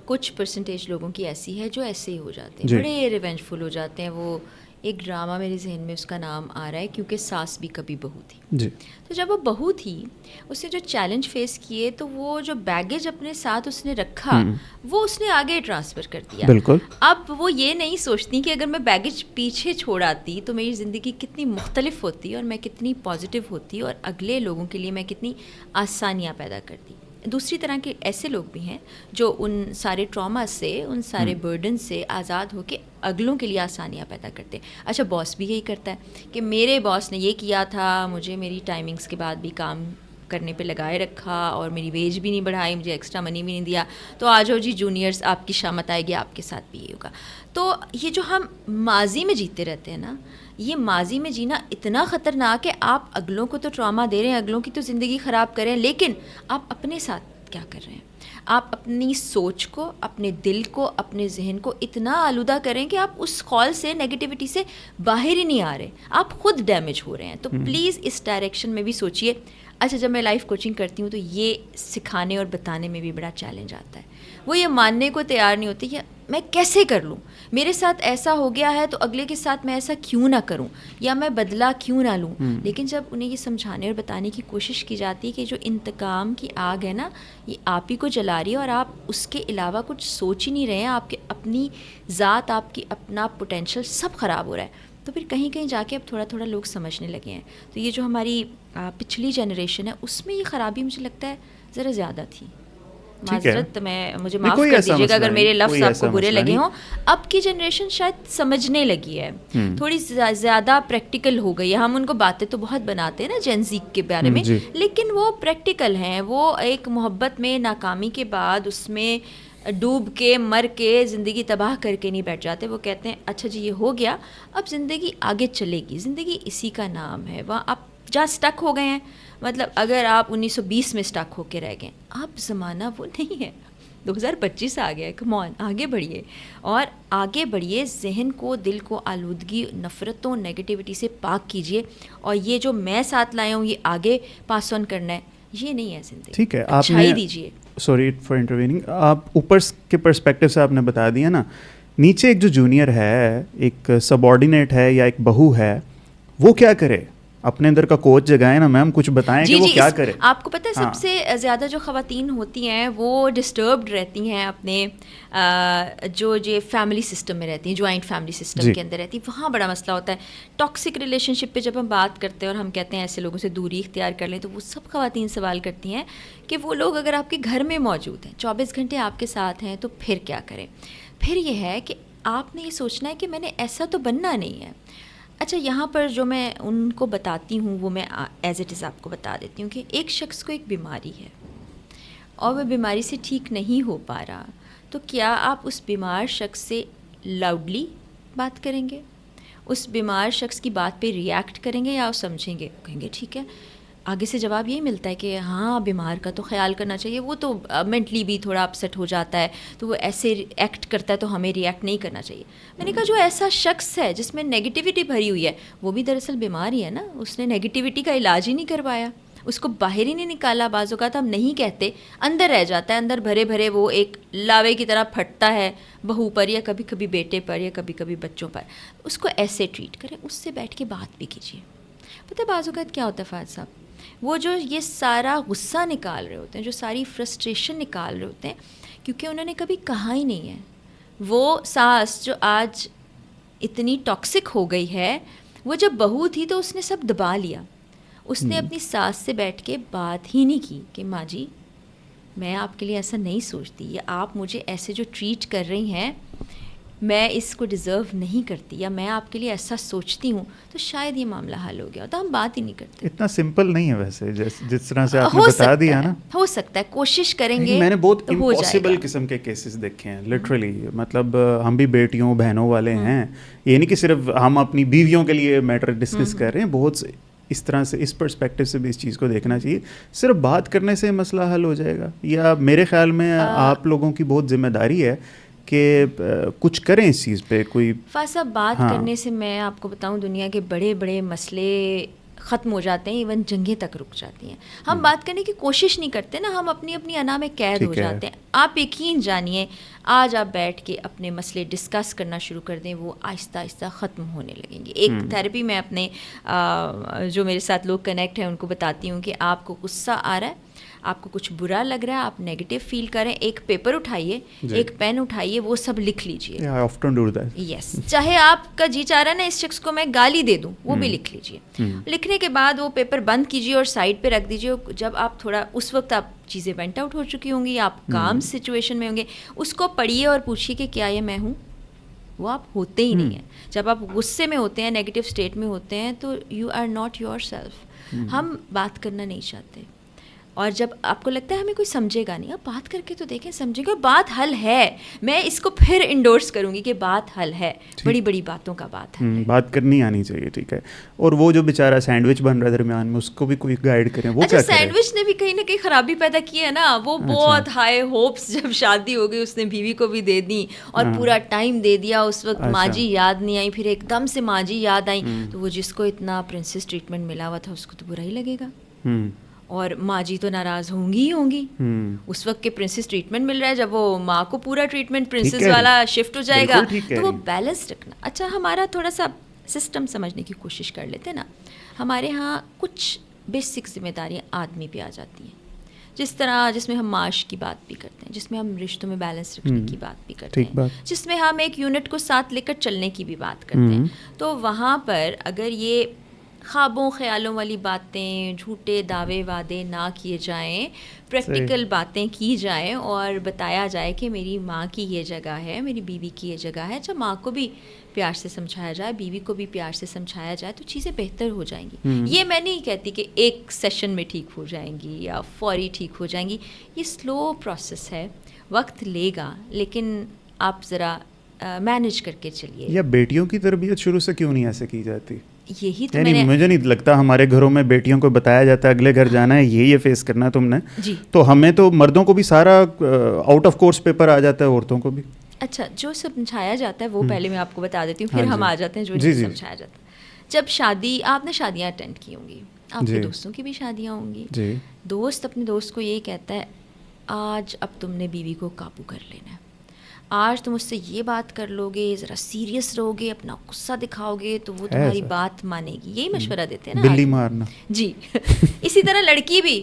کچھ پرسنٹیج لوگوں کی ایسی ہے جو ایسے ہی ہو جاتے ہیں, بڑے ریونجفل ہو جاتے ہیں. وہ ایک ڈرامہ میرے ذہن میں اس کا نام آ رہا ہے, کیونکہ ساس بھی کبھی بہو تھی. جی. تو جب وہ بہو تھی, اس نے جو چیلنج فیس کیے, تو وہ جو بیگیج اپنے ساتھ اس نے رکھا, وہ اس نے آگے ٹرانسفر کر دیا. بالکل. اب وہ یہ نہیں سوچتی کہ اگر میں بیگیج پیچھے چھوڑ آتی تو میری زندگی کتنی مختلف ہوتی, اور میں کتنی پازیٹیو ہوتی, اور اگلے لوگوں کے لیے میں کتنی آسانیاں پیدا کرتی. دوسری طرح کے ایسے لوگ بھی ہیں جو ان سارے ٹراما سے, ان سارے برڈن سے آزاد ہو کے اگلوں کے لیے آسانیاں پیدا کرتے ہیں. اچھا, باس بھی یہی کرتا ہے کہ میرے باس نے یہ کیا تھا, مجھے میری ٹائمنگس کے بعد بھی کام کرنے پہ لگائے رکھا, اور میری ویج بھی نہیں بڑھائی, مجھے ایکسٹرا منی بھی نہیں دیا, تو آ جاؤ جی جونیئرس, آپ کی شامت آئے گی, آپ کے ساتھ بھی یہ ہوگا. تو یہ جو ہم ماضی میں جیتے رہتے ہیں نا, یہ ماضی میں جینا اتنا خطرناک ہے. آپ اگلوں کو تو ٹراما دے رہے ہیں, اگلوں کی تو زندگی خراب کر رہے ہیں, لیکن آپ اپنے ساتھ کیا کر رہے ہیں؟ آپ اپنی سوچ کو, اپنے دل کو, اپنے ذہن کو اتنا آلودہ کریں کہ آپ اس خول سے, نیگیٹیوٹی سے باہر ہی نہیں آ رہے, آپ خود ڈیمیج ہو رہے ہیں. تو پلیز اس ڈائریکشن میں بھی سوچیے. اچھا, جب میں لائف کوچنگ کرتی ہوں تو یہ سکھانے اور بتانے میں بھی بڑا چیلنج آتا ہے. وہ یہ ماننے کو تیار نہیں ہوتی کہ میں کیسے کر لوں, میرے ساتھ ایسا ہو گیا ہے تو اگلے کے ساتھ میں ایسا کیوں نہ کروں, یا میں بدلہ کیوں نہ لوں. لیکن جب انہیں یہ سمجھانے اور بتانے کی کوشش کی جاتی ہے کہ جو انتقام کی آگ ہے نا, یہ آپ ہی کو جلا رہی ہے, اور آپ اس کے علاوہ کچھ سوچ ہی نہیں رہے ہیں, آپ کے اپنی ذات, آپ کی اپنا پوٹینشیل سب خراب ہو رہا ہے, تو پھر کہیں کہیں جا کے اب تھوڑا تھوڑا لوگ سمجھنے لگے ہیں. تو یہ جو ہماری پچھلی جنریشن ہے, اس میں یہ خرابی مجھے لگتا ہے ذرا زیادہ تھی. معذرت, مجھے معاف کر دیجیے گا اگر میرے لفظ آپ کو برے لگے ہوں. اب کی جنریشن شاید سمجھنے لگی ہے, تھوڑی زیادہ پریکٹیکل ہو گئی ہے. ہم ان کو باتیں تو بہت بناتے ہیں نا جین زی کے بارے میں, لیکن وہ پریکٹیکل ہیں. وہ ایک محبت میں ناکامی کے بعد اس میں ڈوب کے, مر کے, زندگی تباہ کر کے نہیں بیٹھ جاتے. وہ کہتے ہیں اچھا جی یہ ہو گیا, اب زندگی آگے چلے گی, زندگی اسی کا نام ہے. وہاں آپ جہاں اسٹک ہو گئے ہیں, مطلب اگر آپ 1920 میں اسٹک ہو کے رہ گئے, اب زمانہ وہ نہیں ہے, 2025 آ گیا ہے. کم آن, آگے بڑھیے, اور آگے بڑھیے, ذہن کو, دل کو آلودگی, نفرتوں, نیگیٹیوٹی سے پاک کیجیے, اور یہ جو میں ساتھ لایا ہوں یہ آگے پاس آن کرنا ہے, یہ نہیں ہے زندگی. ٹھیک ہے, اچھائی دیجیے. سوری فار انٹرویننگ, آپ اوپر کے پرسپیکٹو سے آپ نے بتا دیا نا, نیچے ایک جو جونیئر ہے, ایک سب آرڈینیٹ ہے یا ایک بہو ہے, وہ کیا کرے؟ اپنے اندر کا کوچ جگائیں نا میم, کچھ بتائیں کہ وہ کیا کرے. آپ کو پتہ ہے سب سے زیادہ جو خواتین ہوتی ہیں وہ ڈسٹربڈ رہتی ہیں اپنے جو فیملی سسٹم میں رہتی ہیں, جوائنٹ فیملی سسٹم کے اندر رہتی ہیں, وہاں بڑا مسئلہ ہوتا ہے. ٹاکسک ریلیشن شپ پہ جب ہم بات کرتے ہیں اور ہم کہتے ہیں ایسے لوگوں سے دوری اختیار کر لیں, تو وہ سب خواتین سوال کرتی ہیں کہ وہ لوگ اگر آپ کے گھر میں موجود ہیں, 24 گھنٹے آپ کے ساتھ ہیں, تو پھر کیا کریں؟ پھر یہ ہے کہ آپ نے یہ سوچنا ہے کہ میں نے ایسا تو بننا نہیں ہے. اچھا, یہاں پر جو میں ان کو بتاتی ہوں وہ میں ایز اٹ از آپ کو بتا دیتی ہوں کہ ایک شخص کو ایک بیماری ہے اور وہ بیماری سے ٹھیک نہیں ہو پا رہا, تو کیا آپ اس بیمار شخص سے لاؤڈلی بات کریں گے, اس بیمار شخص کی بات پہ ریئیکٹ کریں گے, یا سمجھیں گے, کہیں گے ٹھیک ہے آگے سے جواب یہی ملتا ہے کہ ہاں بیمار کا تو خیال کرنا چاہیے, وہ تو مینٹلی بھی تھوڑا اپسیٹ ہو جاتا ہے تو وہ ایسے ایکٹ کرتا ہے تو ہمیں ری ایکٹ نہیں کرنا چاہیے. میں نے کہا جو ایسا شخص ہے جس میں نگیٹیوٹی بھری ہوئی ہے وہ بھی دراصل بیمار ہی ہے نا, اس نے نگیٹیوٹی کا علاج ہی نہیں کروایا, اس کو باہر ہی نہیں نکالا. بعض اوقات ہم نہیں کہتے, اندر رہ جاتا ہے, اندر بھرے بھرے وہ ایک لاوے کی طرح پھٹتا ہے بہو پر یا کبھی کبھی بیٹے پر یا کبھی کبھی بچوں پر. اس کو ایسے ٹریٹ کریں, اس سے بیٹھ کے بات بھی کیجیے. پتہ ہے بعض اوقات کیا ہوتا ہے فہد صاحب, وہ جو یہ سارا غصہ نکال رہے ہوتے ہیں, جو ساری فرسٹریشن نکال رہے ہوتے ہیں, کیونکہ انہوں نے کبھی کہا ہی نہیں ہے. وہ ساس جو آج اتنی ٹاکسک ہو گئی ہے, وہ جب بہو تھی تو اس نے سب دبا لیا. اس نے اپنی ساس سے بیٹھ کے بات ہی نہیں کی کہ ماں جی میں آپ کے لیے ایسا نہیں سوچتی, یا آپ مجھے ایسے جو ٹریٹ کر رہی ہیں میں اس کو ڈیزرو نہیں کرتی, یا میں آپ کے لیے ایسا سوچتی ہوں, تو شاید یہ معاملہ حل ہو گیا ہوتا. ہم بات ہی نہیں کرتے. اتنا سمپل نہیں ہے ویسے جس طرح سے آپ نے بتا دیا نا. ہو سکتا ہے, کوشش کریں گے. میں نے بہت امپاسبل قسم کے کیسز دیکھے ہیں لٹرلی. مطلب ہم بھی بیٹیوں بہنوں والے ہیں, یہ نہیں کہ صرف ہم اپنی بیویوں کے لیے میٹر ڈسکس کر رہے ہیں. بہت اس طرح سے اس پرسپیکٹو سے بھی اس چیز کو دیکھنا چاہیے. صرف بات کرنے سے مسئلہ حل ہو جائے گا, یا میرے خیال میں آپ لوگوں کی بہت ذمہ داری ہے کہ کچھ کریں اس چیز پہ. کوئی فاصلہ بات کرنے سے میں آپ کو بتاؤں دنیا کے بڑے بڑے مسئلے ختم ہو جاتے ہیں, ایون جنگیں تک رک جاتی ہیں. ہم بات کرنے کی کوشش نہیں کرتے نا, ہم اپنی اپنی انا میں قید ہو جاتے ہیں. آپ یقین جانیے آج آپ بیٹھ کے اپنے مسئلے ڈسکس کرنا شروع کر دیں, وہ آہستہ آہستہ ختم ہونے لگیں گے. ایک تھیراپی میں اپنے جو میرے ساتھ لوگ کنیکٹ ہیں ان کو بتاتی ہوں کہ آپ کو غصہ آ رہا ہے, آپ کو کچھ برا لگ رہا ہے, آپ نیگیٹو فیل کریں, ایک پیپر اٹھائیے, ایک پین اٹھائیے, وہ سب لکھ لیجیے. یس, چاہے آپ کا جی چاہ رہا ہے نا اس شخص کو میں گالی دے دوں, وہ بھی لکھ لیجیے. لکھنے کے بعد وہ پیپر بند کیجیے اور سائڈ پہ رکھ دیجیے. جب آپ تھوڑا اس وقت آپ چیزیں وینٹ آؤٹ ہو چکی ہوں گی, آپ کام سچویشن میں ہوں گے, اس کو پڑھیے اور پوچھیے کہ کیا یہ میں ہوں. وہ آپ ہوتے ہی نہیں ہیں. جب آپ غصے میں ہوتے ہیں, نیگیٹو اسٹیٹ میں ہوتے ہیں, تو you are not yourself. ہم بات کرنا نہیں چاہتے, اور جب آپ کو لگتا ہے ہمیں کوئی سمجھے گا نہیں, آپ بات کر کے تو دیکھیں, سمجھے گا. بات حل ہے, میں اس کو پھر انڈورس کروں گی کہ بات حل ہے. بڑی بڑی باتوں کا بات ہے, بات کرنی آنی چاہیے. ٹھیک ہے. اور وہ جو بیچارہ سینڈوچ بن رہا ہے درمیان میں, اس کو بھی کوئی گائیڈ کریں. وہ اچھا, سینڈوچ نے بھی کہیں نہ کہیں خرابی پیدا کی ہے نا. وہ بہت ہائی ہوپس, جب شادی ہو گئی اس نے بیوی کو بھی دے دی اور پورا ٹائم دے دیا. اس وقت ماں جی یاد نہیں آئی, پھر ایک دم سے ماں جی یاد آئی, تو وہ جس کو اتنا پرنسس ٹریٹمنٹ ملا ہوا تھا اس کو تو برا ہی لگے گا, اور ماں جی تو ناراض ہوں گی ہی ہوں گی. اس وقت کے پرنسس ٹریٹمنٹ مل رہا ہے, جب وہ ماں کو پورا ٹریٹمنٹ پرنسس والا شفٹ ہو جائے گا, تو وہ بیلنس رکھنا. اچھا, ہمارا تھوڑا سا سسٹم سمجھنے کی کوشش کر لیتے نا. ہمارے ہاں کچھ بیسک ذمہ داریاں آدمی پہ آ جاتی ہیں, جس میں ہم معاش کی بات بھی کرتے ہیں, جس میں ہم رشتوں میں بیلنس رکھنے کی بات بھی کرتے ہیں, جس میں ہم ایک یونٹ کو ساتھ لے کر چلنے کی بھی بات کرتے ہیں. تو وہاں پر اگر یہ خوابوں خیالوں والی باتیں, جھوٹے دعوے وعدے نہ کیے جائیں, پریکٹیکل باتیں کی جائیں, اور بتایا جائے کہ میری ماں کی یہ جگہ ہے, میری بیوی کی یہ جگہ ہے. جب ماں کو بھی پیار سے سمجھایا جائے, بیوی کو بھی پیار سے سمجھایا جائے, تو چیزیں بہتر ہو جائیں گی. یہ میں نہیں کہتی کہ ایک سیشن میں ٹھیک ہو جائیں گی یا فوری ٹھیک ہو جائیں گی. یہ سلو پروسیس ہے, وقت لے گا, لیکن آپ ذرا مینیج کر کے چلیے. یا بیٹیوں کی تربیت شروع سے کیوں نہیں ایسے کی جاتی؟ یہی تو یعنی مجھے نہیں لگتا ہمارے گھروں میں بیٹیوں کو بتایا جاتا ہے اگلے گھر جانا ہے, یہ فیس کرنا ہے تم نے. تو ہمیں تو مردوں کو بھی سارا آؤٹ آف کورس پیپر آ جاتا ہے, عورتوں کو بھی. اچھا, جو سمجھایا جاتا ہے وہ پہلے میں آپ کو بتا دیتی ہوں, پھر ہم آ جاتے ہیں جو نہیں سمجھایا جاتا. جب شادی, آپ نے شادیاں اٹینڈ کی ہوں گی, آپ کے دوستوں کی بھی شادیاں ہوں گی. دوست اپنے دوست کو یہی کہتا ہے, آج اب تم نے بیوی کو قابو کر لینا ہے, آج تم اس سے یہ بات کر لو گے, ذرا سیریس رہو گے, اپنا غصہ دکھاؤ گے, تو وہ تمہاری بات مانے گی. یہی مشورہ دیتے ہیں نا, بلی مارنا. جی. اسی طرح لڑکی بھی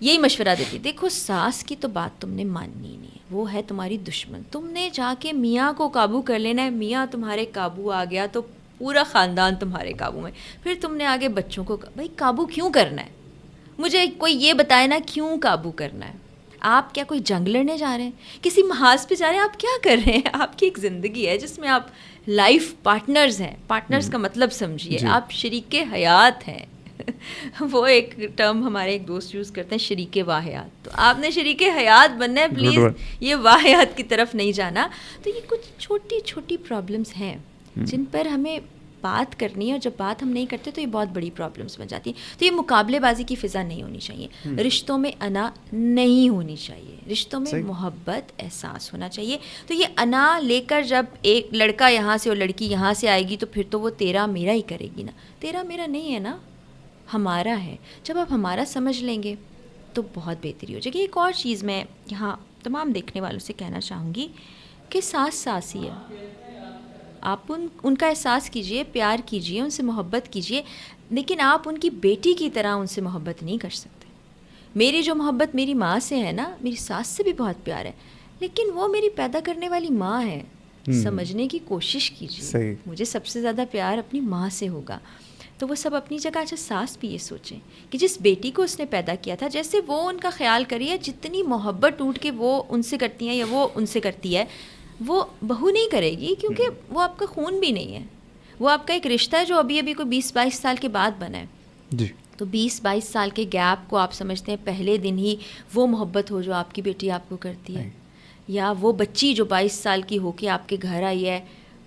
یہی مشورہ دیتی, دیکھو ساس کی تو بات تم نے ماننی نہیں ہے, وہ ہے تمہاری دشمن. تم نے جا کے میاں کو قابو کر لینا ہے, میاں تمہارے قابو آ گیا تو پورا خاندان تمہارے قابو میں. پھر تم نے آگے بچوں کو, بھائی قابو کیوں کرنا ہے, مجھے کوئی یہ بتائے نا کیوں قابو کرنا ہے. آپ کیا کوئی جنگ لڑنے جا رہے ہیں, کسی محاذ پہ جا رہے ہیں, آپ کیا کر رہے ہیں؟ آپ کی ایک زندگی ہے جس میں آپ لائف پارٹنرز ہیں. پارٹنرز کا مطلب سمجھیے, آپ شریک حیات ہیں. وہ ایک ٹرم ہمارے ایک دوست یوز کرتے ہیں, شریک واحیات. تو آپ نے شریک حیات بننا ہے, پلیز یہ واحیات کی طرف نہیں جانا. تو یہ کچھ چھوٹی چھوٹی پرابلمس ہیں جن پر ہمیں بات کرنی ہے اور جب بات ہم نہیں کرتے تو یہ بہت بڑی پرابلمس بن جاتی ہیں. تو یہ مقابلے بازی کی فضا نہیں ہونی چاہیے. رشتوں میں انا نہیں ہونی چاہیے. رشتوں میں محبت احساس ہونا چاہیے. تو یہ انا لے کر جب ایک لڑکا یہاں سے اور لڑکی یہاں سے آئے گی تو پھر تو وہ تیرا میرا ہی کرے گی نا. تیرا میرا نہیں ہے نا, ہمارا ہے. جب آپ ہمارا سمجھ لیں گے تو بہت بہتری ہو جائے گی. ایک اور چیز میں یہاں تمام دیکھنے والوں سے کہنا چاہوں گی کہ ساس ساس ہی ہے. آپ ان کا احساس کیجئے, پیار کیجئے, ان سے محبت کیجئے, لیکن آپ ان کی بیٹی کی طرح ان سے محبت نہیں کر سکتے. میری جو محبت میری ماں سے ہے نا, میری ساس سے بھی بہت پیار ہے, لیکن وہ میری پیدا کرنے والی ماں ہے. سمجھنے کی کوشش کیجیے. مجھے سب سے زیادہ پیار اپنی ماں سے ہوگا. تو وہ سب اپنی جگہ. اچھا, ساس بھی یہ سوچیں کہ جس بیٹی کو اس نے پیدا کیا تھا, جیسے وہ ان کا خیال کریے, جتنی محبت ٹوٹ کے وہ ان سے کرتی ہیں یا وہ ان سے کرتی ہے, وہ بہو نہیں کرے گی, کیونکہ وہ آپ کا خون بھی نہیں ہے. وہ آپ کا ایک رشتہ ہے جو ابھی ابھی کوئی 20-22 سال کے بعد بنا ہے. جی. تو 20-22 سال کے گیپ کو آپ سمجھتے ہیں پہلے دن ہی وہ محبت ہو جو آپ کی بیٹی آپ کو کرتی ہے, یا وہ بچی جو 22 سال کی ہو کے آپ کے گھر آئی ہے,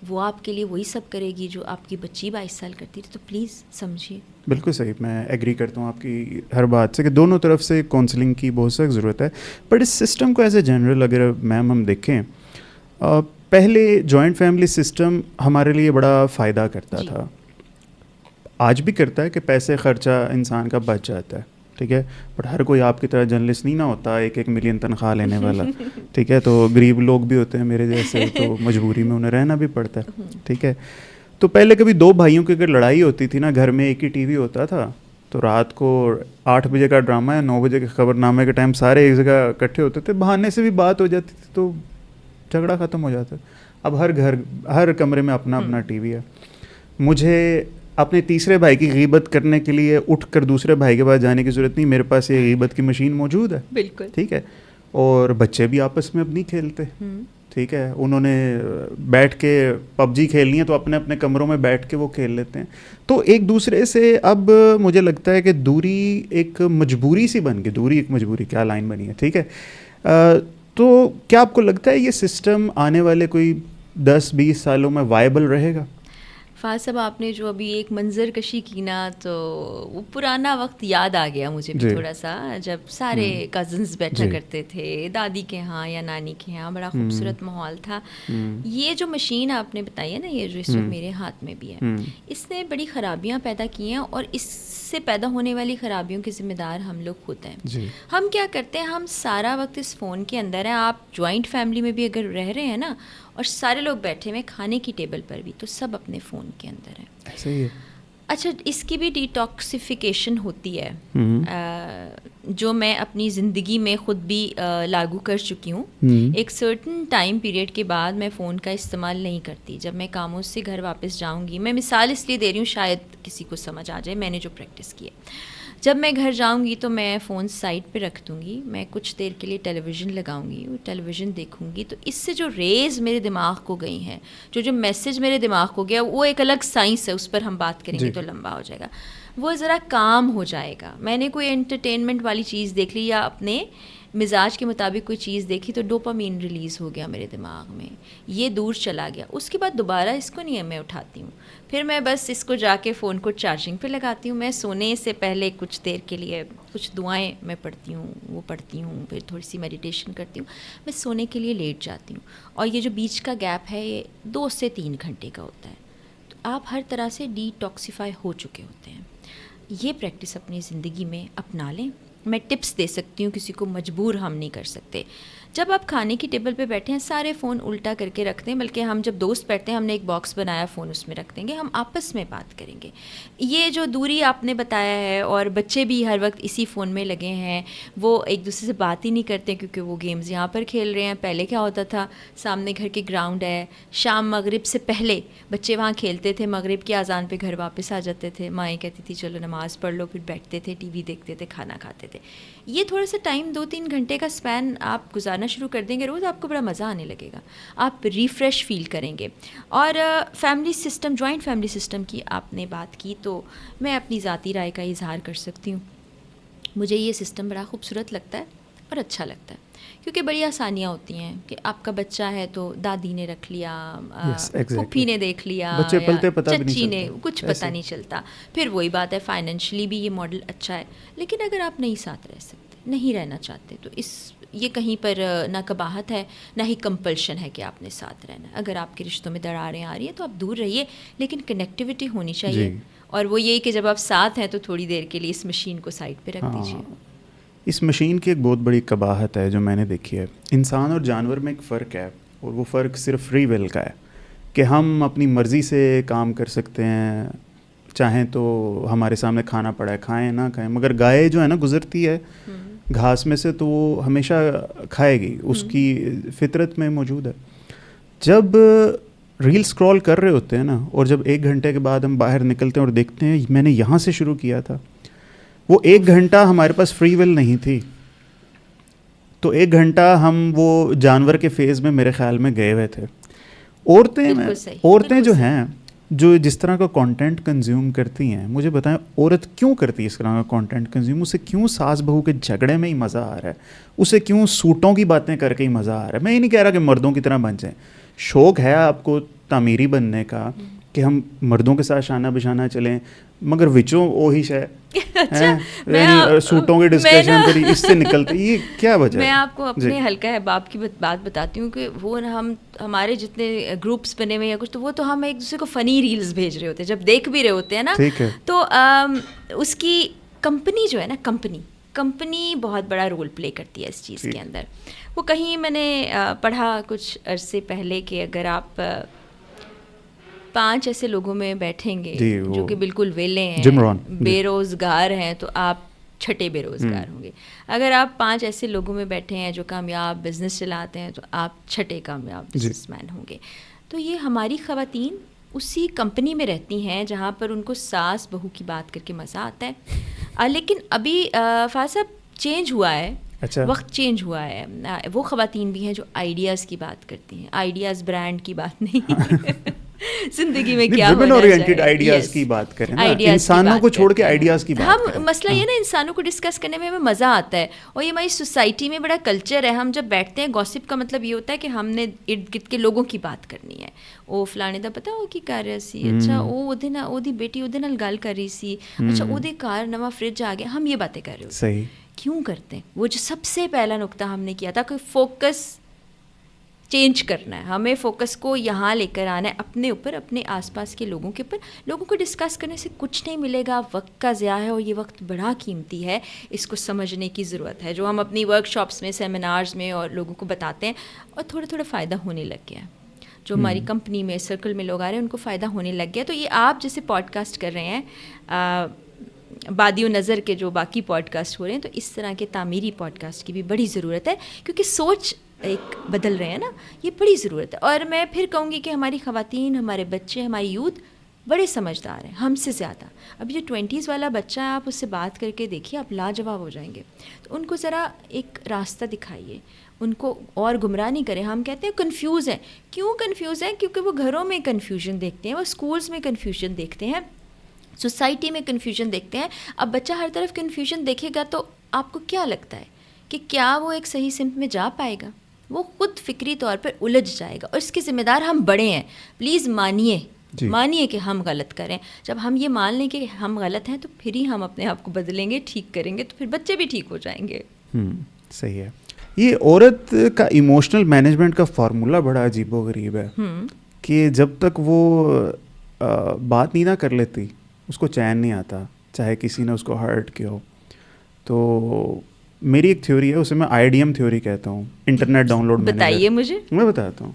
وہ آپ کے لیے وہی سب کرے گی جو آپ کی بچی 22 سال کرتی تھی. تو پلیز سمجھیے. بالکل صحیح, میں ایگری کرتا ہوں آپ کی ہر بات سے کہ دونوں طرف سے کاؤنسلنگ کی بہت سخت ضرورت ہے. بٹ اس سسٹم کو ایز اے جنرل اگر میم ہم دیکھیں, پہلے جوائنٹ فیملی سسٹم ہمارے لیے بڑا فائدہ کرتا تھا, آج بھی کرتا ہے کہ پیسے خرچہ انسان کا بچ جاتا ہے, ٹھیک ہے. بٹ ہر کوئی آپ کی طرح جرنلسٹ نہیں نہ ہوتا 1 ملین تنخواہ لینے والا, ٹھیک ہے. تو غریب لوگ بھی ہوتے ہیں میرے جیسے, تو مجبوری میں انہیں رہنا بھی پڑتا ہے, ٹھیک ہے. تو پہلے کبھی 2 بھائیوں کی اگر لڑائی ہوتی تھی نا, گھر میں ایک ہی ٹی وی ہوتا تھا, تو رات کو 8 بجے کا ڈرامہ یا 9 بجے کے خبر نامے کے ٹائم سارے ایک جگہ اکٹھے ہوتے تھے, بہانے سے بھی بات ہو جاتی تھی تو جھگڑا ختم ہو جاتا. اب ہر کمرے میں اپنا اپنا ٹی وی ہے. مجھے اپنے تیسرے بھائی کی غیبت کرنے کے لیے اٹھ کر دوسرے بھائی کے پاس جانے کی ضرورت نہیں, میرے پاس یہ غیبت کی مشین موجود ہے. بالکل ٹھیک ہے. اور بچے بھی آپس میں اب نہیں کھیلتے, ٹھیک ہے. انہوں نے بیٹھ کے پب جی کھیلنی ہے تو اپنے اپنے کمروں میں بیٹھ کے وہ کھیل لیتے ہیں. تو ایک دوسرے سے اب مجھے لگتا ہے کہ دوری ایک مجبوری سی بن گئی. دوری ایک مجبوری, کیا لائن بنی ہے, ٹھیک ہے. تو کیا آپ کو لگتا ہے یہ سسٹم آنے والے کوئی 10-20 سالوں میں وائبل رہے گا؟ فاض صاحب, آپ نے جو ابھی ایک منظر کشی کی نا, تو وہ پرانا وقت یاد آ گیا مجھے بھی تھوڑا سا, جب سارے کزنز بیٹھا کرتے تھے دادی کے ہاں یا نانی کے ہاں, بڑا خوبصورت ماحول تھا. یہ جو مشین آپ نے بتائی ہے نا, یہ جو اس وقت میرے ہاتھ میں بھی ہے, اس نے بڑی خرابیاں پیدا کی ہیں, اور اس سے پیدا ہونے والی خرابیوں کے ذمہ دار ہم لوگ خود ہیں. ہم کیا کرتے ہیں, ہم سارا وقت اس فون کے اندر ہیں. آپ جوائنٹ فیملی میں بھی اگر رہ رہے ہیں نا, اور سارے لوگ بیٹھے ہوئے کھانے کی ٹیبل پر بھی, تو سب اپنے فون کے اندر ہیں. ایسا ہی ہے. اچھا, اس کی بھی ڈیٹاکسیفیکیشن ہوتی ہے, جو میں اپنی زندگی میں خود بھی لاگو کر چکی ہوں. ایک سرٹن ٹائم پیریڈ کے بعد میں فون کا استعمال نہیں کرتی. جب میں کاموں سے گھر واپس جاؤں گی, میں مثال اس لیے دے رہی ہوں شاید کسی کو سمجھ آ جائے, میں نے جو پریکٹس کی ہے, جب میں گھر جاؤں گی تو میں فون سائڈ پہ رکھ دوں گی, میں کچھ دیر کے لیے ٹیلی ویژن لگاؤں گی, وہ ٹیلی ویژن دیکھوں گی. تو اس سے جو ریز میرے دماغ کو گئی ہیں, جو میسج میرے دماغ کو گیا, وہ ایک الگ سائنس ہے, اس پر ہم بات کریں گے تو لمبا ہو جائے گا. وہ ذرا کام ہو جائے گا. میں نے کوئی انٹرٹینمنٹ والی چیز دیکھ لی یا اپنے مزاج کے مطابق کوئی چیز دیکھی, تو ڈوپامین ریلیز ہو گیا میرے دماغ میں, یہ دور چلا گیا. اس کے بعد دوبارہ اس کو نہیں میں اٹھاتی ہوں, پھر میں بس اس کو جا کے فون کو چارجنگ پہ لگاتی ہوں. میں سونے سے پہلے کچھ دیر کے لیے کچھ دعائیں میں پڑھتی ہوں, وہ پڑھتی ہوں, پھر تھوڑی سی میڈیٹیشن کرتی ہوں, میں سونے کے لیے لیٹ جاتی ہوں. اور یہ جو بیچ کا گیپ ہے, یہ 2 سے 3 گھنٹے کا ہوتا ہے. تو آپ ہر طرح سے ڈی ٹاکسیفائی ہو چکے ہوتے ہیں. یہ پریکٹس اپنی زندگی میں اپنا لیں. میں ٹپس دے سکتی ہوں, کسی کو مجبور ہم نہیں کر سکتے. جب آپ کھانے کی ٹیبل پہ بیٹھے ہیں, سارے فون الٹا کر کے رکھ دیں. بلکہ ہم جب دوست بیٹھتے ہیں, ہم نے ایک باکس بنایا, فون اس میں رکھ دیں گے, ہم آپس میں بات کریں گے. یہ جو دوری آپ نے بتایا ہے, اور بچے بھی ہر وقت اسی فون میں لگے ہیں, وہ ایک دوسرے سے بات ہی نہیں کرتے کیونکہ وہ گیمز یہاں پر کھیل رہے ہیں. پہلے کیا ہوتا تھا, سامنے گھر کے گراؤنڈ ہے, شام مغرب سے پہلے بچے وہاں کھیلتے تھے, مغرب کی اذان پہ گھر واپس آ جاتے تھے, مائیں کہتی تھی چلو نماز پڑھ لو, پھر بیٹھتے تھے, ٹی وی دیکھتے تھے, کھانا کھاتے تھے. یہ تھوڑا سا ٹائم 2-3 گھنٹے کا اسپین آپ گزارنا شروع کر دیں گے روز, آپ کو بڑا مزہ آنے لگے گا, آپ ریفریش فیل کریں گے. اور family system, joint family system کی آپ نے بات کی, تو میں اپنی ذاتی رائے کا اظہار کر سکتی ہوں. مجھے یہ سسٹم بڑا خوبصورت لگتا ہے. اور اچھا لگتا ہے کیونکہ بڑی آسانیاں ہوتی ہیں کہ آپ کا بچہ ہے تو دادی نے رکھ لیا, پھوپھی نے دیکھ لیا, چچی نے, کچھ پتہ نہیں چلتا. پھر وہی بات ہے فائنینشلی بھی یہ ماڈل اچھا ہے, لیکن اگر آپ نہیں ساتھ رہ سکتے, نہیں رہنا چاہتے, تو یہ کہیں پر نہ قباحت ہے نہ ہی کمپلشن ہے کہ آپ نے ساتھ رہنا ہے. اگر آپ کے رشتوں میں دراڑیں آ رہی ہیں تو آپ دور رہیے, لیکن کنیکٹیوٹی ہونی چاہیے. اور وہ یہی کہ جب آپ ساتھ ہیں تو تھوڑی دیر کے لیے اس مشین کو سائڈ پہ رکھ دیجیے. اس مشین کی ایک بہت بڑی قباحت ہے جو میں نے دیکھی ہے. انسان اور جانور میں ایک فرق ہے, اور وہ فرق صرف فری ول کا ہے کہ ہم اپنی مرضی سے کام کر سکتے ہیں, چاہیں تو ہمارے سامنے کھانا پڑا ہے کھائیں نہ کھائیں. مگر گائے جو ہے نا گزرتی ہے گھاس میں سے تو وہ ہمیشہ کھائے گی, اس کی فطرت میں موجود ہے. جب ریل سکرول کر رہے ہوتے ہیں نا, اور جب 1 گھنٹے کے بعد ہم باہر نکلتے ہیں اور دیکھتے ہیں میں نے یہاں سے شروع کیا تھا, وہ 1 گھنٹہ ہمارے پاس فری ول نہیں تھی, تو 1 گھنٹہ ہم وہ جانور کے فیز میں میرے خیال میں گئے ہوئے تھے. عورتیں جو ہیں جو جس طرح کا کانٹینٹ کنزیوم کرتی ہیں, مجھے بتائیں عورت کیوں کرتی ہے اس طرح کا کانٹینٹ کنزیوم؟ اسے کیوں ساس بہو کے جھگڑے میں ہی مزہ آ رہا ہے, اسے کیوں سوٹوں کی باتیں کر کے ہی مزہ آ رہا ہے؟ میں یہ نہیں کہہ رہا کہ مردوں کی طرح بن جائیں, شوق ہے آپ کو تعمیری بننے کا کہ ہم مردوں کے ساتھ شانہ بشانہ چلیں, مگر وچوں وہی شے سوٹوں کی ڈسکشن کری اس سے نکلتے, یہ کیا وجہ ہے؟ میں آپ کو اپنے حلقہ احباب کی بات بتاتی ہوں کہ وہ ہمارے جتنے گروپس بنے ہوئے یا کچھ, تو وہ تو ہم ایک دوسرے کو فنی ریلز بھیج رہے ہوتے ہیں جب دیکھ بھی رہے ہوتے ہیں نا, تو اس کی کمپنی جو ہے نا, کمپنی بہت بڑا رول پلے کرتی ہے اس چیز کے اندر. وہ کہیں میں نے پڑھا کچھ عرصے پہلے کہ اگر آپ 5 ایسے لوگوں میں بیٹھیں گے جو کہ بالکل ویلے ہیں, بے روزگار ہیں, تو آپ 6 بے روزگار ہوں گے. اگر آپ 5 ایسے لوگوں میں بیٹھے ہیں جو کامیاب بزنس چلاتے ہیں, تو آپ 6 کامیاب بزنس مین ہوں گے. تو یہ ہماری خواتین اسی کمپنی میں رہتی ہیں جہاں پر ان کو ساس بہو کی بات کر کے مزہ آتا ہے. لیکن ابھی فاضل صاحب چینج ہوا ہے, وقت چینج ہوا ہے. وہ خواتین بھی ہیں جو آئیڈیاز کی بات کرتی ہیں, آئیڈیاز برانڈ کی بات نہیں, زندگی میں کیا ہونا چاہیے, آئیڈیاز کی بات کریں, انسانوں کو چھوڑ کے آئیڈیاز کی بات کریں. ہم مسئلہ یہ نا انسانوں کو ڈسکس کرنے میں ہمیں مزہ آتا ہے, اور یہ ہماری سوسائٹی میں بڑا کلچر ہے. ہم جب بیٹھتے ہیں, گوسپ کا مطلب یہ ہوتا ہے کہ ہم نے ارد گرد کے لوگوں کی بات کرنی ہے. وہ فلانے دا پتا وہ کی کر رہا سی, اچھا وہ دی بیٹی وہ گل کر رہی سی, اچھا وہ کار نواں فریج آ گیا, ہم یہ باتیں کر رہے ہوتے ہیں. کیوں کرتے ہیں؟ وہ جو سب سے پہلا نقطہ ہم نے کیا تھا کہ فوکس چینج کرنا ہے, ہمیں فوکس کو یہاں لے کر آنا ہے, اپنے اوپر, اپنے آس پاس کے لوگوں کے اوپر. لوگوں کو ڈسکس کرنے سے کچھ نہیں ملے گا, وقت کا ضیاع ہے, اور یہ وقت بڑا قیمتی ہے, اس کو سمجھنے کی ضرورت ہے. جو ہم اپنی ورک شاپس میں, سیمینارز میں اور لوگوں کو بتاتے ہیں, اور تھوڑا فائدہ ہونے لگ گیا ہے. جو ہماری کمپنی میں سرکل میں لوگ آ رہے ہیں ان کو فائدہ ہونے لگ گیا. تو یہ آپ جیسے پوڈ کاسٹ کر رہے ہیں, بادی و نظر کے جو باقی پوڈ کاسٹ ہو رہے ہیں, تو اس طرح کے تعمیری پوڈ کاسٹ کی بھی بڑی ضرورت ہے, کیونکہ سوچ ایک بدل رہے ہیں نا, یہ بڑی ضرورت ہے. اور میں پھر کہوں گی کہ ہماری خواتین, ہمارے بچے, ہماری یوتھ بڑے سمجھدار ہیں ہم سے زیادہ. اب جو 20s والا بچہ ہے, آپ اس سے بات کر کے دیکھیے, آپ لاجواب ہو جائیں گے. تو ان کو ذرا ایک راستہ دکھائیے, ان کو اور گمراہ نہیں کریں. ہم کہتے ہیں کنفیوز ہیں, کیوں کنفیوز ہیں؟ کیونکہ وہ گھروں میں کنفیوژن دیکھتے ہیں, وہ اسکولس میں کنفیوژن دیکھتے ہیں, سوسائٹی میں کنفیوژن دیکھتے ہیں. اب بچہ ہر طرف کنفیوژن دیکھے گا تو آپ کو کیا لگتا ہے کہ کیا وہ ایک صحیح سمت میں جا پائے گا؟ وہ خود فکری طور پر الجھ جائے گا, اور اس کے ذمہ دار ہم بڑے ہیں. پلیز مانیے کہ ہم غلط کریں. جب ہم یہ مان لیں کہ ہم غلط ہیں, تو پھر ہی ہم اپنے آپ کو بدلیں گے, ٹھیک کریں گے, تو پھر بچے بھی ٹھیک ہو جائیں گے. صحیح ہے. یہ عورت کا ایموشنل مینجمنٹ کا فارمولہ بڑا عجیب و غریب ہے کہ جب تک وہ بات نہیں نہ کر لیتی, اس کو چین نہیں آتا, چاہے کسی نے اس کو ہرٹ کیا ہو. تو میری ایک تھیوری ہے, اسے میں IDM تھیوری کہتا ہوں, انٹرنیٹ ڈاؤن لوڈ. بتائیے مجھے. میں بتاتا ہوں.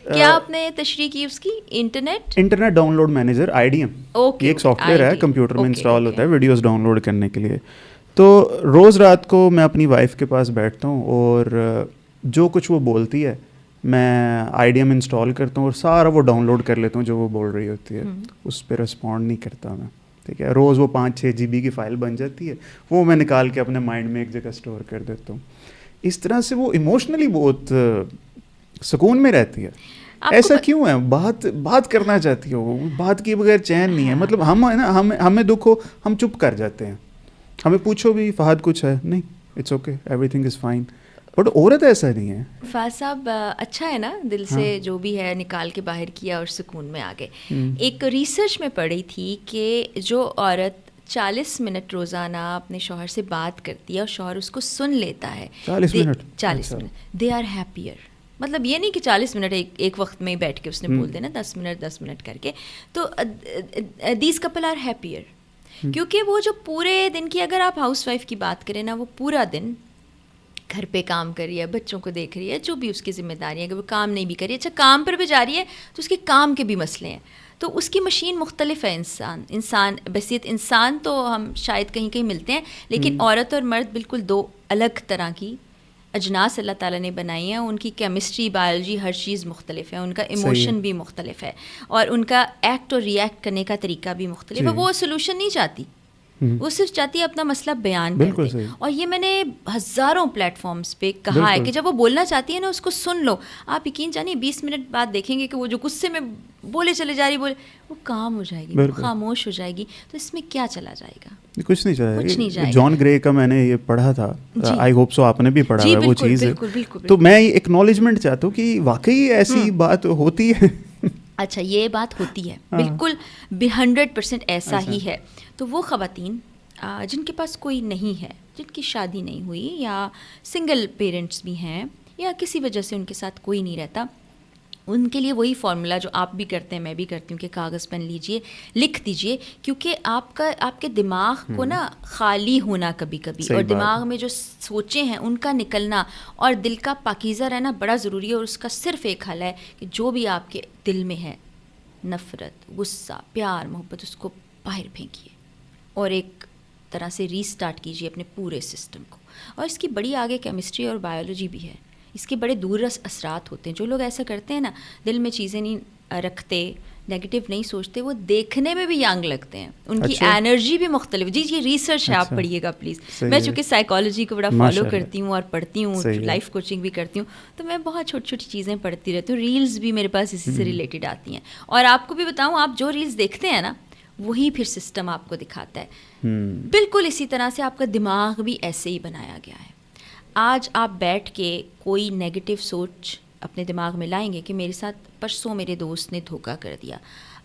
کیا آپ نے تشریح کی اس کی؟ Internet download manager, IDM. یہ ایک سافٹ ویئر ہے, کمپیوٹر میں انسٹال ہوتا ہے ویڈیوز ڈاؤن لوڈ کرنے کے لیے. تو روز رات کو میں اپنی وائف کے پاس بیٹھتا ہوں, اور جو کچھ وہ بولتی ہے میں IDM انسٹال کرتا ہوں, اور سارا وہ ڈاؤن لوڈ کر لیتا ہوں جو وہ بول رہی ہوتی ہے. اس پہ رسپونڈ نہیں کرتا میں, ٹھیک ہے. روز وہ 5-6 GB کی فائل بن جاتی ہے, وہ میں نکال کے اپنے مائنڈ میں ایک جگہ اسٹور کر دیتا ہوں. اس طرح سے وہ ایموشنلی بہت سکون میں رہتی ہے. ایسا کیوں ہے؟ بات کرنا چاہتی ہو, بات کیے بغیر چین نہیں ہے. مطلب ہم ہے نا, ہمیں دکھ ہو ہم چپ کر جاتے ہیں. ہمیں پوچھو بھی فہد کچھ ہے نہیں, it's okay, everything is fine. But عورت ایسا نہیں ہے. فاض صاحب اچھا ہے نا, دل سے جو بھی ہے نکال کے باہر کیا اور سکون میں آ گئے. ایک ریسرچ میں پڑھی تھی کہ جو عورت 40 منٹ روزانہ اپنے شوہر سے بات کرتی ہے اور شوہر اس کو سن لیتا ہے 40 منٹ, دے آر ہیپیئر. مطلب یہ نہیں کہ 40 منٹ ایک وقت میں ہی بیٹھ کے اس نے بول دینا 10 منٹ کر کے, تو دیز کپل آر ہیپیئر. کیونکہ وہ جو پورے دن کی, اگر آپ ہاؤس وائف کی بات کریں نا, وہ پورا دن گھر پہ کام کر رہی ہے, بچوں کو دیکھ رہی ہے, جو بھی اس کی ذمہ داری ہے, اگر وہ کام نہیں بھی کر رہی ہے, اچھا کام پر بھی جا رہی ہے تو اس کے کام کے بھی مسئلے ہیں, تو اس کی مشین مختلف ہے. انسان بحیثیت انسان تو ہم شاید کہیں کہیں ملتے ہیں, لیکن عورت اور مرد بالکل دو الگ طرح کی اجناس اللہ تعالیٰ نے بنائی ہیں. ان کی کیمسٹری, بایولوجی, ہر چیز مختلف ہے, ان کا ایموشن بھی مختلف ہے, اور ان کا ایکٹ اور ری ایکٹ کرنے کا طریقہ بھی مختلف ہے. وہ سولوشن نہیں چاہتی, وہ صرف چاہتی ہے اپنا مسئلہ بیان کر دے. اور یہ میں نے ہزاروں پلیٹ فارمس پہ کہا ہے کہ جب وہ بولنا چاہتی ہے نا, اس کو سن لو. آپ یقین جانیے 20 منٹ بعد دیکھیں گے کہ وہ جو غصے میں بولے چلے جا رہی, وہ کام ہو جائے گی, وہ خاموش ہو جائے گی. تو اس میں کیا چلا جائے گا؟ کچھ نہیں چلا گا. جان گرے کا میں نے یہ پڑھا تھا, آئی ہوپ سو آپ نے بھی پڑھا ہے وہ چیز. تو میں ایکنالجمنٹ چاہتا ہوں کہ واقعی ایسی بات ہوتی ہے. اچھا, یہ بات ہوتی ہے بالکل 100% ایسا ہی ہے. تو وہ خواتین جن کے پاس کوئی نہیں ہے, جن کی شادی نہیں ہوئی, یا سنگل پیرنٹس بھی ہیں, یا کسی وجہ سے ان کے ساتھ کوئی نہیں رہتا, ان کے لیے وہی فارمولا جو آپ بھی کرتے ہیں, میں بھی کرتی ہوں, کہ کاغذ پین لیجئے, لکھ دیجئے. کیونکہ آپ کے دماغ کو نا خالی ہونا کبھی کبھی, اور دماغ میں جو سوچیں ہیں ان کا نکلنا, اور دل کا پاکیزہ رہنا بڑا ضروری ہے. اور اس کا صرف ایک حل ہے کہ جو بھی آپ کے دل میں ہے, نفرت, غصہ, پیار, محبت, اس کو باہر پھینکیے اور ایک طرح سے ری اسٹارٹ کیجیے اپنے پورے سسٹم کو. اور اس کی بڑی آگے کیمسٹری اور بایولوجی بھی ہے. اس کے بڑے دور رس اثرات ہوتے ہیں. جو لوگ ایسا کرتے ہیں نا, دل میں چیزیں نہیں رکھتے, نیگیٹو نہیں سوچتے, وہ دیکھنے میں بھی ینگ لگتے ہیں, ان کی انرجی بھی مختلف. جی یہ ریسرچ ہے, آپ پڑھیے گا پلیز. میں چونکہ سائیکالوجی کو بڑا فالو کرتی ہوں اور پڑھتی ہوں, لائف کوچنگ بھی کرتی ہوں, تو میں بہت چھوٹی چھوٹی چیزیں پڑھتی رہتی ہوں. ریلز بھی میرے پاس اسی سے ریلیٹڈ آتی ہیں. اور آپ کو بھی بتاؤں, آپ جو ریلز دیکھتے ہیں نا, وہی پھر سسٹم آپ کو دکھاتا ہے. بالکل اسی طرح سے آپ کا دماغ بھی ایسے ہی بنایا گیا ہے. آج آپ بیٹھ کے کوئی نیگیٹو سوچ اپنے دماغ میں لائیں گے کہ میرے ساتھ پرسوں میرے دوست نے دھوکہ کر دیا,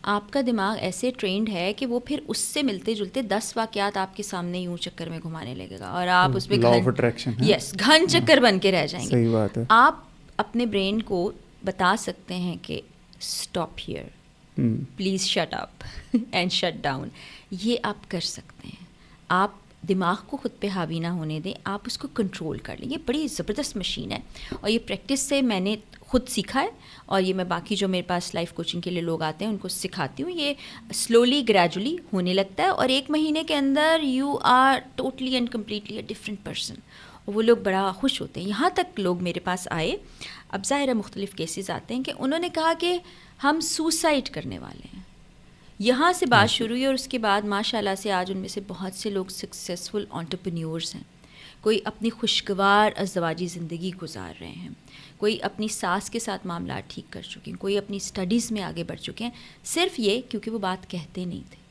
آپ کا دماغ ایسے ٹرینڈ ہے کہ وہ پھر اس سے ملتے جلتے 10 واقعات آپ کے سامنے یوں چکر میں گھمانے لگے گا, اور آپ اس پہ گھن چکر بن کے رہ جائیں گے. آپ اپنے برین کو بتا سکتے ہیں کہ stop here, please shut up and shut down. یہ آپ کر سکتے ہیں. آپ دماغ کو خود پہ حاوی نہ ہونے دیں, آپ اس کو کنٹرول کر لیں. یہ بڑی زبردست مشین ہے, اور یہ پریکٹس سے میں نے خود سیکھا ہے, اور یہ میں باقی جو میرے پاس لائف کوچنگ کے لیے لوگ آتے ہیں ان کو سکھاتی ہوں. یہ سلولی گریجولی ہونے لگتا ہے, اور 1 مہینے کے اندر you are totally and completely a different person. وہ لوگ بڑا خوش ہوتے ہیں. یہاں تک لوگ میرے پاس آئے, اب ظاہر ہے مختلف کیسز آتے ہیں, کہ انہوں نے کہا کہ ہم سوسائڈ کرنے والے ہیں. یہاں سے بات شروع ہوئی, اور اس کے بعد ماشاء اللہ سے آج ان میں سے بہت سے لوگ سکسیزفل انٹرپرینیورز ہیں. کوئی اپنی خوشگوار ازدواجی زندگی گزار رہے ہیں, کوئی اپنی ساس کے ساتھ معاملات ٹھیک کر چکے ہیں, کوئی اپنی اسٹڈیز میں آگے بڑھ چکے ہیں. صرف یہ کیونکہ وہ بات کہتے نہیں تھے,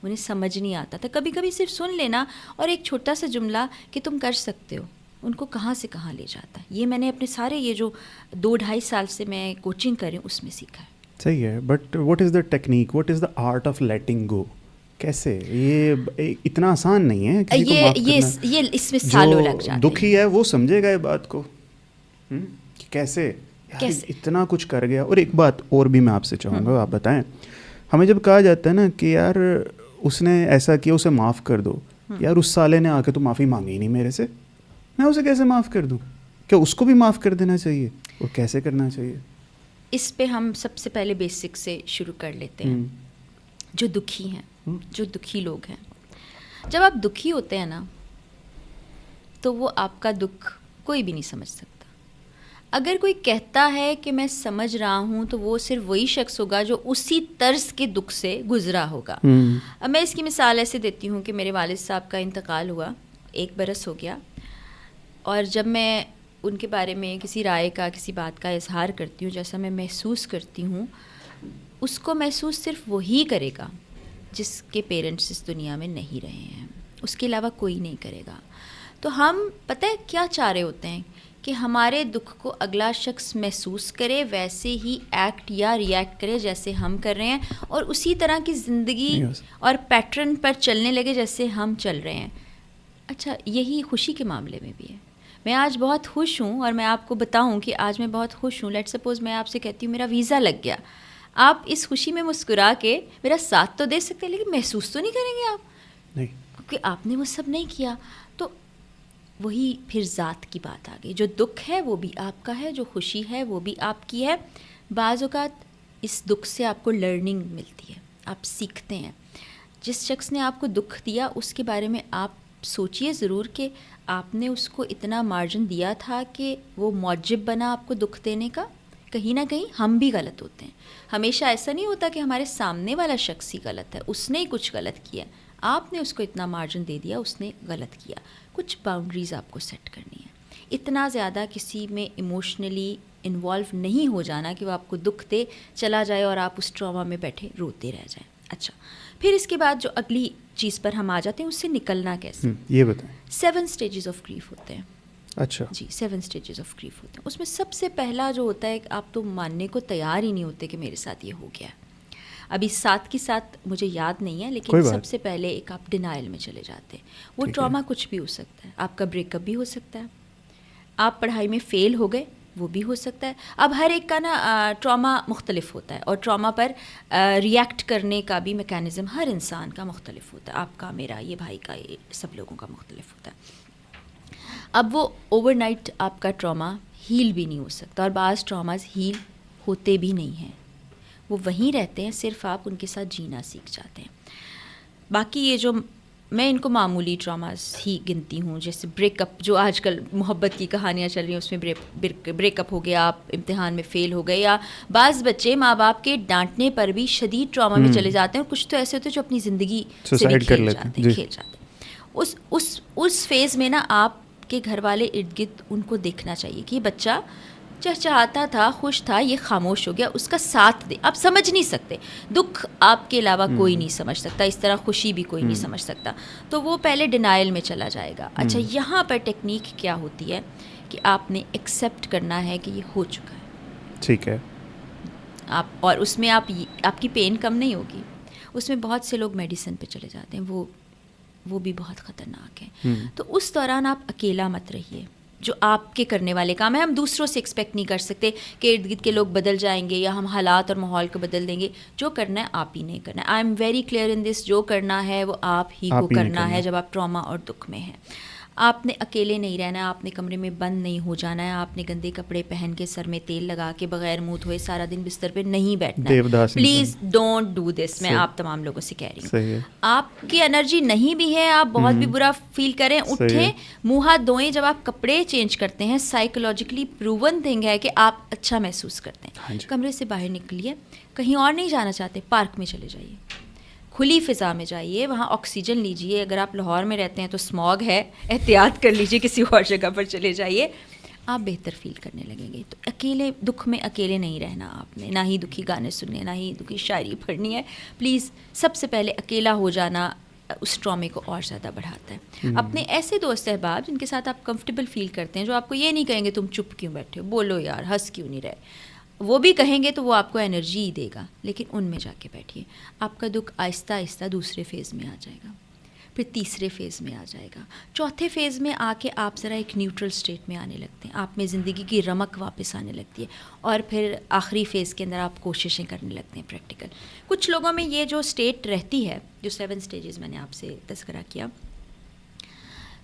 انہیں سمجھ نہیں آتا تھا. کبھی کبھی صرف سن لینا اور ایک چھوٹا سا جملہ کہ تم کر سکتے ہو, ان کو کہاں سے کہاں لے جاتا ہے. یہ میں نے اپنے سارے یہ جو 2-2.5 سال سے میں کوچنگ کر رہی ہوں اس میں سیکھا ہے. صحیح ہے. But what is the technique, what is the art of letting go? کیسے؟ یہ اتنا آسان نہیں ہے کسی کو معاف کرنا. یہ اس میں سالوں لگ جاتے ہیں. دکھی ہے وہ سمجھے گا یہ بات کو کہ کیسے اتنا کچھ کر گیا. اور ایک بات اور بھی میں آپ سے چاہوں گا, آپ بتائیں. ہمیں جب کہا جاتا ہے نا کہ یار اس نے ایسا کیا, اسے معاف کر دو, یار اس سالے نے آ کے تو معافی مانگی ہی نہیں میرے سے, میں اسے کیسے معاف کر دوں؟ کیا اس کو بھی معاف کر دینا چاہیے؟ اور کیسے کرنا چاہیے؟ اس پہ ہم سب سے پہلے بیسک سے شروع کر لیتے ہیں. جو دکھی ہیں, جو دکھی لوگ ہیں, جب آپ دکھی ہوتے ہیں نا تو وہ آپ کا دکھ کوئی بھی نہیں سمجھ سکتا. اگر کوئی کہتا ہے کہ میں سمجھ رہا ہوں تو وہ صرف وہی شخص ہوگا جو اسی طرز کے دکھ سے گزرا ہوگا. اب میں اس کی مثال ایسے دیتی ہوں کہ میرے والد صاحب کا انتقال ہوا, 1 برس ہو گیا, اور جب میں ان کے بارے میں کسی رائے کا, کسی بات کا اظہار کرتی ہوں, جیسا میں محسوس کرتی ہوں, اس کو محسوس صرف وہی کرے گا جس کے پیرنٹس اس دنیا میں نہیں رہے ہیں, اس کے علاوہ کوئی نہیں کرے گا. تو ہم پتہ ہے کیا چاہ رہے ہوتے ہیں کہ ہمارے دکھ کو اگلا شخص محسوس کرے، ویسے ہی ایکٹ یا ری ایکٹ کرے جیسے ہم کر رہے ہیں، اور اسی طرح کی زندگی اور پیٹرن پر چلنے لگے جیسے ہم چل رہے ہیں. اچھا، یہی خوشی کے معاملے میں بھی ہے. میں آج بہت خوش ہوں اور میں آپ کو بتاؤں کہ آج میں بہت خوش ہوں. لیٹ سپوز میں آپ سے کہتی ہوں میرا ویزا لگ گیا، آپ اس خوشی میں مسکرا کے میرا ساتھ تو دے سکتے ہیں لیکن محسوس تو نہیں کریں گے آپ، نہیں، کیونکہ آپ نے وہ سب نہیں کیا. تو وہی پھر ذات کی بات آ گئی. جو دکھ ہے وہ بھی آپ کا ہے، جو خوشی ہے وہ بھی آپ کی ہے. بعض اوقات اس دکھ سے آپ کو لرننگ ملتی ہے، آپ سیکھتے ہیں. جس شخص نے آپ کو دکھ دیا اس کے بارے میں آپ سوچئے ضرور کہ آپ نے اس کو اتنا مارجن دیا تھا کہ وہ موجب بنا آپ کو دکھ دینے کا. کہیں نہ کہیں ہم بھی غلط ہوتے ہیں. ہمیشہ ایسا نہیں ہوتا کہ ہمارے سامنے والا شخص ہی غلط ہے، اس نے ہی کچھ غلط کیا، آپ نے اس کو اتنا مارجن دے دیا، اس نے غلط کیا. کچھ باؤنڈریز آپ کو سیٹ کرنی ہے. اتنا زیادہ کسی میں ایموشنلی انوالو نہیں ہو جانا کہ وہ آپ کو دکھ دے چلا جائے اور آپ اس ٹراما میں بیٹھے روتے رہ جائیں. اچھا، پھر اس کے بعد جو اگلی چیز پر ہم آ جاتے ہیں، اس سے نکلنا کیسے؟ یہ بتائیں. 7 اسٹیجز آف گریف ہوتے ہیں. اچھا جی، 7 اسٹیجز آف گریف ہوتے ہیں. اس میں سب سے پہلا جو ہوتا ہے کہ آپ تو ماننے کو تیار ہی نہیں ہوتے کہ میرے ساتھ یہ ہو گیا. ابھی ساتھ کی ساتھ مجھے یاد نہیں ہے، لیکن سب سے پہلے ایک آپ ڈینائل میں چلے جاتے ہیں. وہ ٹراما کچھ بھی ہو سکتا ہے. آپ کا بریک اپ بھی ہو سکتا ہے، آپ پڑھائی میں فیل ہو گئے وہ بھی ہو سکتا ہے. اب ہر ایک کا نا ٹراما مختلف ہوتا ہے، اور ٹراما پر ری ایکٹ کرنے کا بھی میکینزم ہر انسان کا مختلف ہوتا ہے. آپ کا، میرا، یہ بھائی کا، یہ سب لوگوں کا مختلف ہوتا ہے. اب وہ اوور نائٹ آپ کا ٹراما ہیل بھی نہیں ہو سکتا، اور بعض ٹراماز ہیل ہوتے بھی نہیں ہیں، وہ وہیں رہتے ہیں، صرف آپ ان کے ساتھ جینا سیکھ جاتے ہیں. باقی یہ جو میں ان کو معمولی ٹراماز ہی گنتی ہوں، جیسے بریک اپ، جو آج کل محبت کی کہانیاں چل رہی ہیں، اس میں بریک اپ ہو گیا، آپ امتحان میں فیل ہو گئے، یا بعض بچے ماں باپ کے ڈانٹنے پر بھی شدید ٹراما میں چلے جاتے ہیں، اور کچھ تو ایسے ہوتے ہیں جو اپنی زندگی سے بھی کھیل جاتے ہیں. اس فیز میں نا آپ کے گھر والے ارد گرد ان کو دیکھنا چاہیے کہ یہ بچہ چہچہاتا تھا، خوش تھا، یہ خاموش ہو گیا، اس کا ساتھ دے. آپ سمجھ نہیں سکتے، دکھ آپ کے علاوہ کوئی نہیں سمجھ سکتا، اس طرح خوشی بھی کوئی نہیں سمجھ سکتا. تو وہ پہلے ڈینائل میں چلا جائے گا. اچھا، یہاں پر ٹیکنیک کیا ہوتی ہے کہ آپ نے ایکسیپٹ کرنا ہے کہ یہ ہو چکا ہے. ٹھیک ہے. آپ، اور اس میں آپ کی پین کم نہیں ہوگی. اس میں بہت سے لوگ میڈیسن پہ چلے جاتے ہیں، وہ بھی بہت خطرناک ہے. تو اس دوران آپ اکیلا مت رہیے. جو آپ کے کرنے والے کام ہیں، ہم دوسروں سے ایکسپیکٹ نہیں کر سکتے کہ ارد گرد کے لوگ بدل جائیں گے یا ہم حالات اور ماحول کو بدل دیں گے. جو کرنا ہے آپ ہی نے کرنا ہے. I am very clear in this, جو کرنا ہے وہ آپ ہی کو کرنا ہے جب آپ ٹراما اور دکھ میں ہیں. آپ نے اکیلے نہیں رہنا ہے، آپ نے کمرے میں بند نہیں ہو جانا ہے، آپ نے گندے کپڑے پہن کے، سر میں تیل لگا کے، بغیر منہ دھوئے سارا دن بستر پہ نہیں بیٹھنا ہے. Please don't do this. میں آپ تمام لوگوں سے کہہ رہی ہوں، آپ کی انرجی نہیں بھی ہے، آپ بہت بھی برا فیل کریں، اٹھیں، منہ ہاتھ دھوئیں. جب آپ کپڑے چینج کرتے ہیں، سائیکولوجیکلی پروون تھنگ ہے کہ آپ اچھا محسوس کرتے ہیں. کمرے سے باہر نکلیے، کہیں اور نہیں جانا چاہتے، پارک میں چلے جائیے، کھلی فضا میں جائیے، وہاں آکسیجن لیجیے. اگر آپ لاہور میں رہتے ہیں تو اسموگ ہے، احتیاط کر لیجیے، کسی اور جگہ پر چلے جائیے، آپ بہتر فیل کرنے لگیں گے. تو اکیلے، دکھ میں اکیلے نہیں رہنا آپ نے، نہ ہی دکھی گانے سننے، نہ ہی دکھی شاعری پڑھنی ہے. پلیز، سب سے پہلے اکیلا ہو جانا اس ٹرامے کو اور زیادہ بڑھاتا ہے. اپنے ایسے دوست احباب جن کے ساتھ آپ کمفرٹیبل فیل کرتے ہیں، جو آپ کو یہ نہیں کہیں گے تم چپ کیوں بیٹھے ہو، بولو یار، ہنس کیوں نہیں رہے، وہ بھی کہیں گے تو وہ آپ کو انرجی ہی دے گا، لیکن ان میں جا کے بیٹھیے. آپ کا دکھ آہستہ آہستہ دوسرے فیز میں آ جائے گا، پھر تیسرے فیز میں آ جائے گا، چوتھے فیز میں آ کے آپ ذرا ایک نیوٹرل اسٹیٹ میں آنے لگتے ہیں، آپ میں زندگی کی رمق واپس آنے لگتی ہے، اور پھر آخری فیز کے اندر آپ کوششیں کرنے لگتے ہیں پریکٹیکل. کچھ لوگوں میں یہ جو اسٹیٹ رہتی ہے، جو 7 اسٹیجز میں نے آپ سے تذکرہ کیا،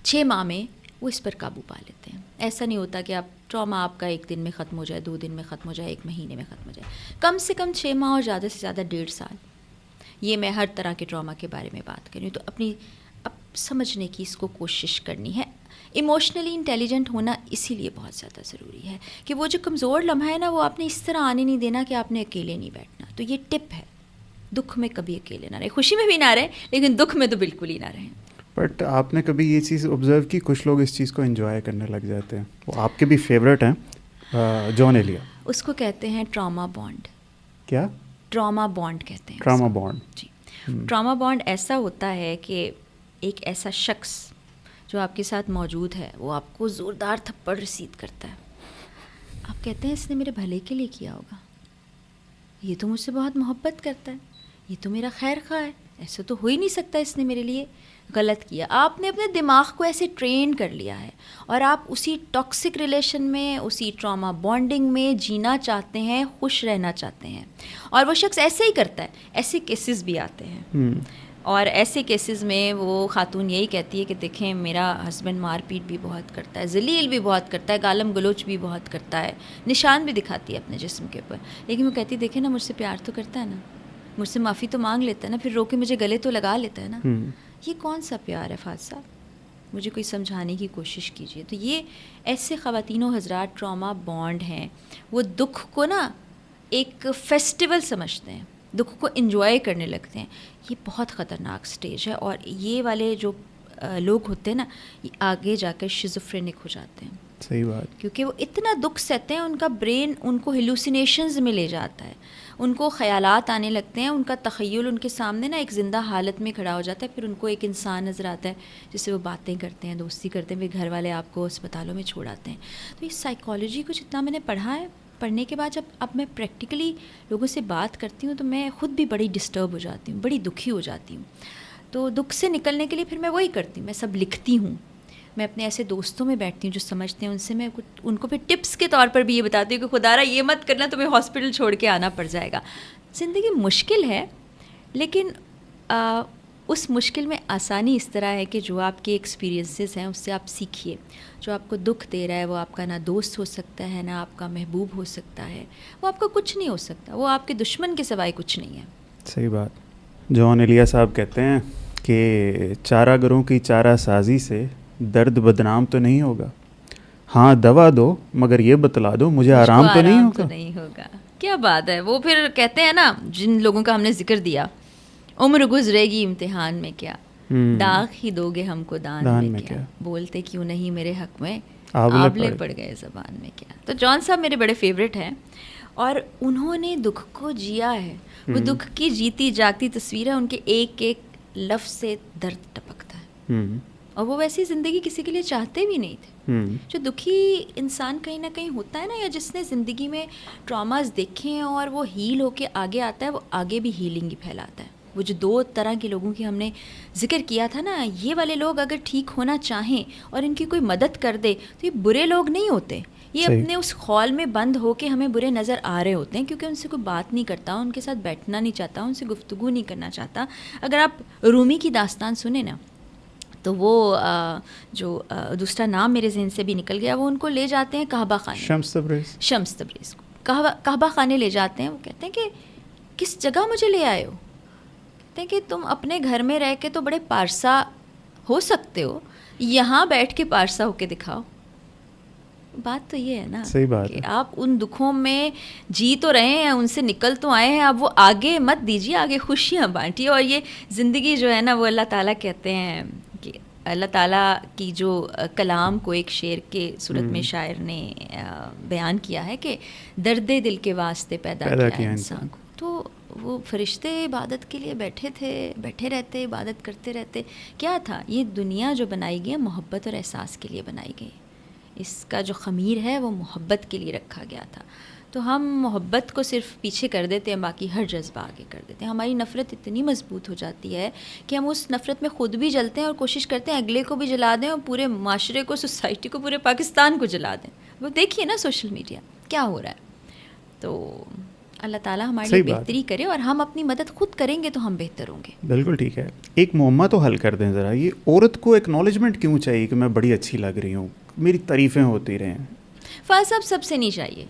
6 ماہ میں وہ اس پر قابو پا لیتے ہیں. ایسا نہیں ہوتا کہ آپ ٹراما آپ کا 1 دن میں ختم ہو جائے، 2 دن میں ختم ہو جائے، 1 مہینے میں ختم ہو جائے. کم سے کم 6 ماہ اور زیادہ سے زیادہ 1.5 سال. یہ میں ہر طرح کے ٹراما کے بارے میں بات کر رہی ہوں. تو اپنی سمجھنے کی اس کو کوشش کرنی ہے. ایموشنلی انٹیلیجنٹ ہونا اسی لیے بہت زیادہ ضروری ہے کہ وہ جو کمزور لمحہ ہے نا، وہ آپ نے اس طرح آنے نہیں دینا کہ آپ نے اکیلے نہیں بیٹھنا. تو یہ ٹپ ہے، دکھ میں کبھی اکیلے نہ رہے، خوشی میں بھی نہ رہے، لیکن دکھ میں تو بالکل ہی نہ رہیں. بٹ آپ نے کبھی یہ چیز آبزرو کی، کچھ لوگ اس چیز کو انجوائے کرنے لگ جاتے ہیں، وہ آپ کے بھی فیوریٹ ہیں، جان ایلیا. اس کو کہتے ہیں ٹراما بانڈ. کیا؟ ٹراما بانڈ کہتے ہیں. Trauma bond. جی. ٹراما بانڈ ایسا ہوتا ہے کہ ایک ایسا شخص جو آپ کے ساتھ موجود ہے وہ آپ کو زوردار تھپڑ رسید کرتا ہے. آپ کہتے ہیں اس نے میرے بھلے کے لیے کیا ہوگا, یہ تو مجھ سے بہت محبت کرتا ہے, یہ تو میرا خیر خواہ ہے, ایسا تو ہو ہی نہیں سکتا اس نے میرے لیے غلط کیا. آپ نے اپنے دماغ کو ایسے ٹرین کر لیا ہے اور آپ اسی ٹاکسک ریلیشن میں, اسی ٹراما بانڈنگ میں جینا چاہتے ہیں, خوش رہنا چاہتے ہیں, اور وہ شخص ایسے ہی کرتا ہے. ایسے کیسز بھی آتے ہیں, اور ایسے کیسز میں وہ خاتون یہی کہتی ہے کہ دیکھیں میرا ہسبینڈ مار پیٹ بھی بہت کرتا ہے, ذلیل بھی بہت کرتا ہے, گالم گلوچ بھی بہت کرتا ہے, نشان بھی دکھاتی ہے اپنے جسم کے اوپر, لیکن وہ کہتی ہے دیکھیں نا مجھ سے پیار تو کرتا ہے نا, مجھ سے معافی تو مانگ لیتا ہے نا, پھر رو کے مجھے گلے تو لگا لیتا ہے نا. یہ کون سا پیار ہے فاضل صاحب؟ مجھے کوئی سمجھانے کی کوشش کیجیے. تو یہ ایسے خواتین و حضرات ٹراما بانڈ ہیں, وہ دکھ کو نا ایک فیسٹیول سمجھتے ہیں, دکھ کو انجوائے کرنے لگتے ہیں. یہ بہت خطرناک سٹیج ہے, اور یہ والے جو لوگ ہوتے ہیں نا, یہ آگے جا کر شیزوفرینک ہو جاتے ہیں. صحیح بات. کیونکہ وہ اتنا دکھ سہتے ہیں, ان کا برین ان کو ہیلوسینیشنز میں لے جاتا ہے, ان کو خیالات آنے لگتے ہیں, ان کا تخیل ان کے سامنے نا ایک زندہ حالت میں کھڑا ہو جاتا ہے. پھر ان کو ایک انسان نظر آتا ہے جس سے وہ باتیں کرتے ہیں, دوستی کرتے ہیں, پھر گھر والے آپ کو اسپتالوں میں چھوڑ آتے ہیں. تو یہ سائیکالوجی کو جتنا میں نے پڑھا ہے, پڑھنے کے بعد جب اب میں پریکٹیکلی لوگوں سے بات کرتی ہوں تو میں خود بھی بڑی ڈسٹرب ہو جاتی ہوں, بڑی دکھی ہو جاتی ہوں. تو دکھ سے نکلنے کے لیے پھر میں وہی کرتی ہوں, میں سب لکھتی ہوں. میں اپنے ایسے دوستوں میں بیٹھتی ہوں جو سمجھتے ہیں, ان سے میں ان کو پھر ٹپس کے طور پر بھی یہ بتاتی ہوں کہ خدا را یہ مت کرنا, تمہیں ہاسپٹل چھوڑ کے آنا پڑ جائے گا. زندگی مشکل ہے, لیکن اس مشکل میں آسانی اس طرح ہے کہ جو آپ کے ایکسپیرینسز ہیں اس سے آپ سیکھیے. جو آپ کو دکھ دے رہا ہے وہ آپ کا نہ دوست ہو سکتا ہے, نہ آپ کا محبوب ہو سکتا ہے, وہ آپ کا کچھ نہیں ہو سکتا, وہ آپ کے دشمن کے سوائے کچھ نہیں ہے. صحیح بات. جون ایلیا صاحب کہتے ہیں کہ چارہ گروں کی چارہ سازی سے درد بدنام تو نہیں ہوگا, ہاں دوا دو مگر یہ بتلا دو مجھے آرام تو نہیں ہوگا. کیا بات ہے. وہ پھر کہتے ہیں نا, جن لوگوں کا ہم نے ذکر دیا, عمر گزرے گی امتحان میں کیا, داغ ہی دو گے ہم کو دان میں کیا, بولتے کیوں نہیں میرے حق میں آبلے پڑ گئے زبان میں کیا. تو جان صاحب میرے بڑے فیوریٹ ہیں, اور انہوں نے دکھ کو جیا ہے. وہ دکھ کی جیتی جاگتی تصویر ہے, ان کے ایک ایک لفظ سے درد ٹپکتا ہے, اور وہ ویسی زندگی کسی کے لیے چاہتے بھی نہیں تھے. جو دکھی انسان کہیں نہ کہیں ہوتا ہے نا, یا جس نے زندگی میں ٹراماز دیکھے ہیں اور وہ ہیل ہو کے آگے آتا ہے, وہ آگے بھی ہیلنگ ہی پھیلاتا ہے. وہ جو 2 طرح کے لوگوں کی ہم نے ذکر کیا تھا نا, یہ والے لوگ اگر ٹھیک ہونا چاہیں اور ان کی کوئی مدد کر دے تو یہ برے لوگ نہیں ہوتے. یہ اپنے اس خول میں بند ہو کے ہمیں برے نظر آ رہے ہوتے ہیں, کیونکہ ان سے کوئی بات نہیں کرتا, ان کے ساتھ بیٹھنا نہیں چاہتا, ان سے گفتگو نہیں کرنا چاہتا. اگر آپ رومی کی داستان سنیں نا, تو وہ جو دوسرا نام میرے ذہن سے بھی نکل گیا, وہ ان کو لے جاتے ہیں کعبہ خانے, شمس تبریز کو کعبہ خانے لے جاتے ہیں. وہ کہتے ہیں کہ کس جگہ مجھے لے آئے ہو؟ کہتے ہیں کہ تم اپنے گھر میں رہ کے تو بڑے پارسا ہو سکتے ہو, یہاں بیٹھ کے پارسا ہو کے دکھاؤ. بات تو یہ ہے نا, صحیح بات کہ آپ ان دکھوں میں جی تو رہے ہیں, ان سے نکل تو آئے ہیں, آپ وہ آگے مت دیجیے, آگے خوشیاں بانٹیے. اور یہ زندگی جو ہے نا, وہ اللہ تعالیٰ کہتے ہیں کہ اللہ تعالیٰ کی جو کلام کو ایک شعر کے صورت میں شاعر نے بیان کیا ہے کہ درد دل کے واسطے پیدا کیا انسان کو. تو وہ فرشتے عبادت کے لیے بیٹھے رہتے, عبادت کرتے رہتے. کیا تھا یہ دنیا جو بنائی گئی, محبت اور احساس کے لیے بنائی گئی. اس کا جو خمیر ہے وہ محبت کے لیے رکھا گیا تھا. تو ہم محبت کو صرف پیچھے کر دیتے ہیں, باقی ہر جذبہ آگے کر دیتے ہیں. ہماری نفرت اتنی مضبوط ہو جاتی ہے کہ ہم اس نفرت میں خود بھی جلتے ہیں اور کوشش کرتے ہیں اگلے کو بھی جلا دیں, اور پورے معاشرے کو, سوسائٹی کو, پورے پاکستان کو جلا دیں. وہ دیکھیے نا سوشل میڈیا کیا ہو رہا ہے. تو اللہ تعالیٰ ہماری لیے بہتری کرے, اور ہم اپنی مدد خود کریں گے تو ہم بہتر ہوں گے. بالکل ٹھیک ہے. ایک معمہ تو حل کر دیں ذرا, یہ عورت کو ایکنالجمنٹ کیوں چاہیے کہ میں بڑی اچھی لگ رہی ہوں, میری تعریفیں ہوتی رہیں؟ فاضل صاحب سب سے نہیں چاہیے.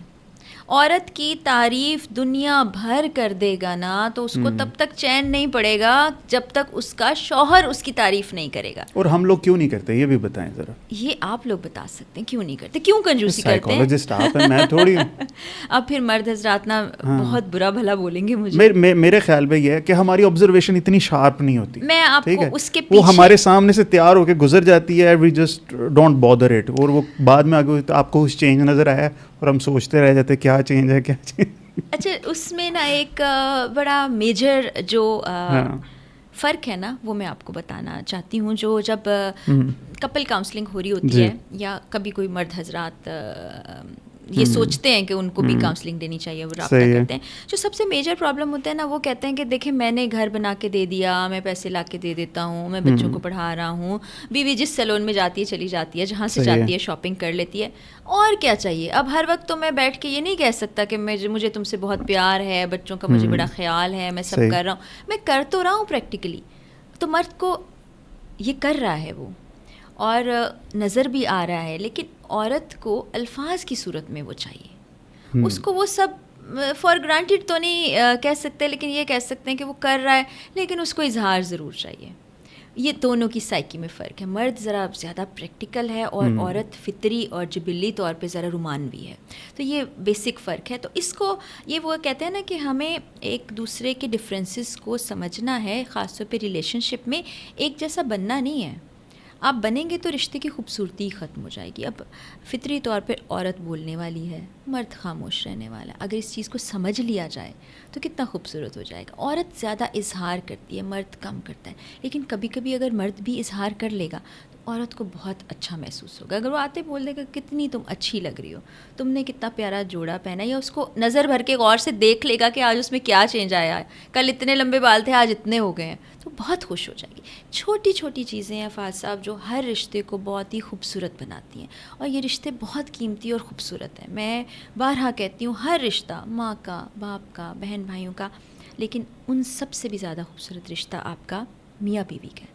عورت کی تعریف دنیا بھر کر دے گا نا, تو اس کو تب تک چین نہیں پڑے گا جب تک اس کا شوہر اس کی تعریف نہیں کرے گا. اور ہم لوگ کیوں نہیں کرتے, یہ بھی بتائیں ذرا. یہ آپ لوگ بتا سکتے ہیں کیوں نہیں کرتے, کیوں کنجوسی کرتے ہیں. سائیکالوجسٹ آپ ہیں, میں تھوڑی ہوں. اب پھر مرد حضرات نا بہت برا بھلا بولیں گے مجھے. میرے خیال میں یہ ہے کہ ہماری آبزرویشن اتنی شارپ نہیں ہوتی. میں آپ کو اس کے وہ ہمارے سامنے سے تیار ہو کے گزر جاتی ہے, we just don't bother it, اور وہ بعد میں آگے آپ کو اس چینج نظر آیا اور ہم سوچتے رہ جاتے کیا چینج ہے, کیا چینج. اچھا, اس میں نا ایک بڑا میجر جو فرق ہے نا وہ میں آپ کو بتانا چاہتی ہوں. جو جب کپل کاؤنسلنگ ہو رہی ہوتی ہے یا کبھی کوئی مرد حضرات یہ سوچتے ہیں کہ ان کو بھی کاؤنسلنگ دینی چاہیے, وہ رابطہ کرتے ہیں, جو سب سے میجر پرابلم ہوتا ہے نا وہ کہتے ہیں کہ دیکھیں میں نے گھر بنا کے دے دیا, میں پیسے لا کے دے دیتا ہوں, میں بچوں کو پڑھا رہا ہوں, بیوی جس سیلون میں جاتی ہے چلی جاتی ہے, جہاں سے جاتی ہے شاپنگ کر لیتی ہے, اور کیا چاہیے. اب ہر وقت تو میں بیٹھ کے یہ نہیں کہہ سکتا کہ مجھے تم سے بہت پیار ہے, بچوں کا مجھے بڑا خیال ہے, میں سب کر رہا ہوں. میں کر تو رہا ہوں پریکٹیکلی, تو مرد کو یہ کر رہا ہے وہ, اور نظر بھی آ رہا ہے, لیکن عورت کو الفاظ کی صورت میں وہ چاہیے. اس کو وہ سب فار گرانٹیڈ تو نہیں کہہ سکتے, لیکن یہ کہہ سکتے ہیں کہ وہ کر رہا ہے, لیکن اس کو اظہار ضرور چاہیے. یہ دونوں کی سائیکی میں فرق ہے. مرد ذرا زیادہ پریکٹیکل ہے اور عورت فطری اور جبلی طور پہ ذرا رومانوی ہے. تو یہ بیسک فرق ہے. تو اس کو یہ وہ کہتے ہیں نا کہ ہمیں ایک دوسرے کے ڈفرینسز کو سمجھنا ہے, خاص طور پہ ریلیشن شپ میں ایک جیسا بننا نہیں ہے. آپ بنیں گے تو رشتے کی خوبصورتی ختم ہو جائے گی. اب فطری طور پہ عورت بولنے والی ہے, مرد خاموش رہنے والا ہے. اگر اس چیز کو سمجھ لیا جائے تو کتنا خوبصورت ہو جائے گا. عورت زیادہ اظہار کرتی ہے, مرد کم کرتا ہے. لیکن کبھی کبھی اگر مرد بھی اظہار کر لے گا تو عورت کو بہت اچھا محسوس ہوگا. اگر وہ آتے بول دے گا کتنی تم اچھی لگ رہی ہو, تم نے کتنا پیارا جوڑا پہنا, یا اس کو نظر بھر کے غور سے دیکھ لے گا کہ آج اس میں کیا چینج آیا ہے, کل اتنے لمبے بال تھے آج اتنے ہو گئے ہیں, تو بہت خوش ہو جائے گی. چھوٹی چھوٹی چیزیں ہیں فاضل صاحب جو ہر رشتے کو بہت ہی خوبصورت بناتی ہیں, اور یہ رشتے بہت قیمتی اور خوبصورت ہیں. میں بارہا کہتی ہوں, ہر رشتہ ماں کا, باپ کا, بہن بھائیوں کا, لیکن ان سب سے بھی زیادہ خوبصورت رشتہ آپ کا میاں بیوی کا ہے,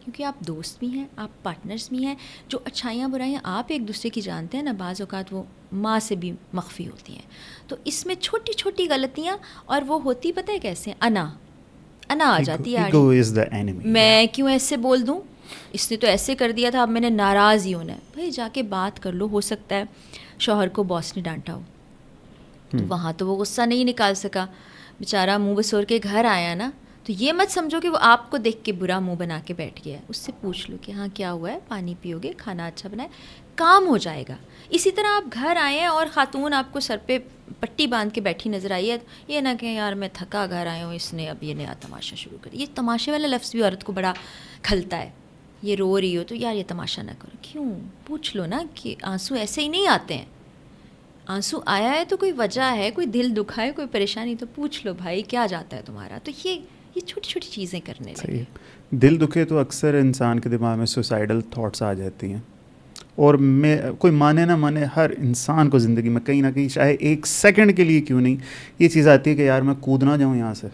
کیونکہ آپ دوست بھی ہیں, آپ پارٹنرز بھی ہیں. جو اچھائیاں برائیاں آپ ایک دوسرے کی جانتے ہیں نا, بعض اوقات وہ ماں سے بھی مخفی ہوتی ہیں. تو اس میں چھوٹی چھوٹی غلطیاں, اور وہ ہوتی پتہ ہے کیسے, انا آ جاتی ہے. میں کیوں ایسے بول دوں, اس نے تو ایسے کر دیا تھا, اب میں نے ناراض ہی ہونا ہے. بھائی جا کے بات کر لو. ہو سکتا ہے شوہر کو باس نے ڈانٹا ہو, تو وہاں تو وہ غصہ نہیں نکال سکا, بیچارہ منہ بسور کے گھر آیا نا, تو یہ مت سمجھو کہ وہ آپ کو دیکھ کے برا منہ بنا کے بیٹھ گیا ہے. اس سے پوچھ لو کہ ہاں کیا ہوا ہے, پانی پیو گے, کھانا اچھا بنائے, کام ہو جائے گا. اسی طرح آپ گھر آئے ہیں اور خاتون آپ کو سر پہ پٹی باندھ کے بیٹھی نظر آئی ہے, یہ نہ کہ یار میں تھکا گھر آیا ہوں, اس نے اب یہ نیا تماشا شروع کر. یہ تماشے والا لفظ بھی عورت کو بڑا کھلتا ہے. یہ رو رہی ہو تو یار یہ تماشا نہ کرو. کیوں, پوچھ لو نا کہ آنسو ایسے ہی نہیں آتے ہیں. آنسو آیا ہے تو کوئی وجہ ہے, کوئی دل دکھا ہے, کوئی پریشانی, تو پوچھ لو بھائی کیا جاتا ہے تمہارا. تو یہ چھوٹی چھوٹی چیزیں کرنے لگے. دل دکھے تو اکثر انسان کے دماغ میں سوسائڈل تھاٹس آ جاتی ہیں, اور میں کوئی مانے نہ مانے ہر انسان کو زندگی میں کہیں نہ کہیں چاہے ایک سیکنڈ کے لیے کیوں نہیں یہ چیز آتی ہے کہ یار میں کود نہ جاؤں یہاں سے.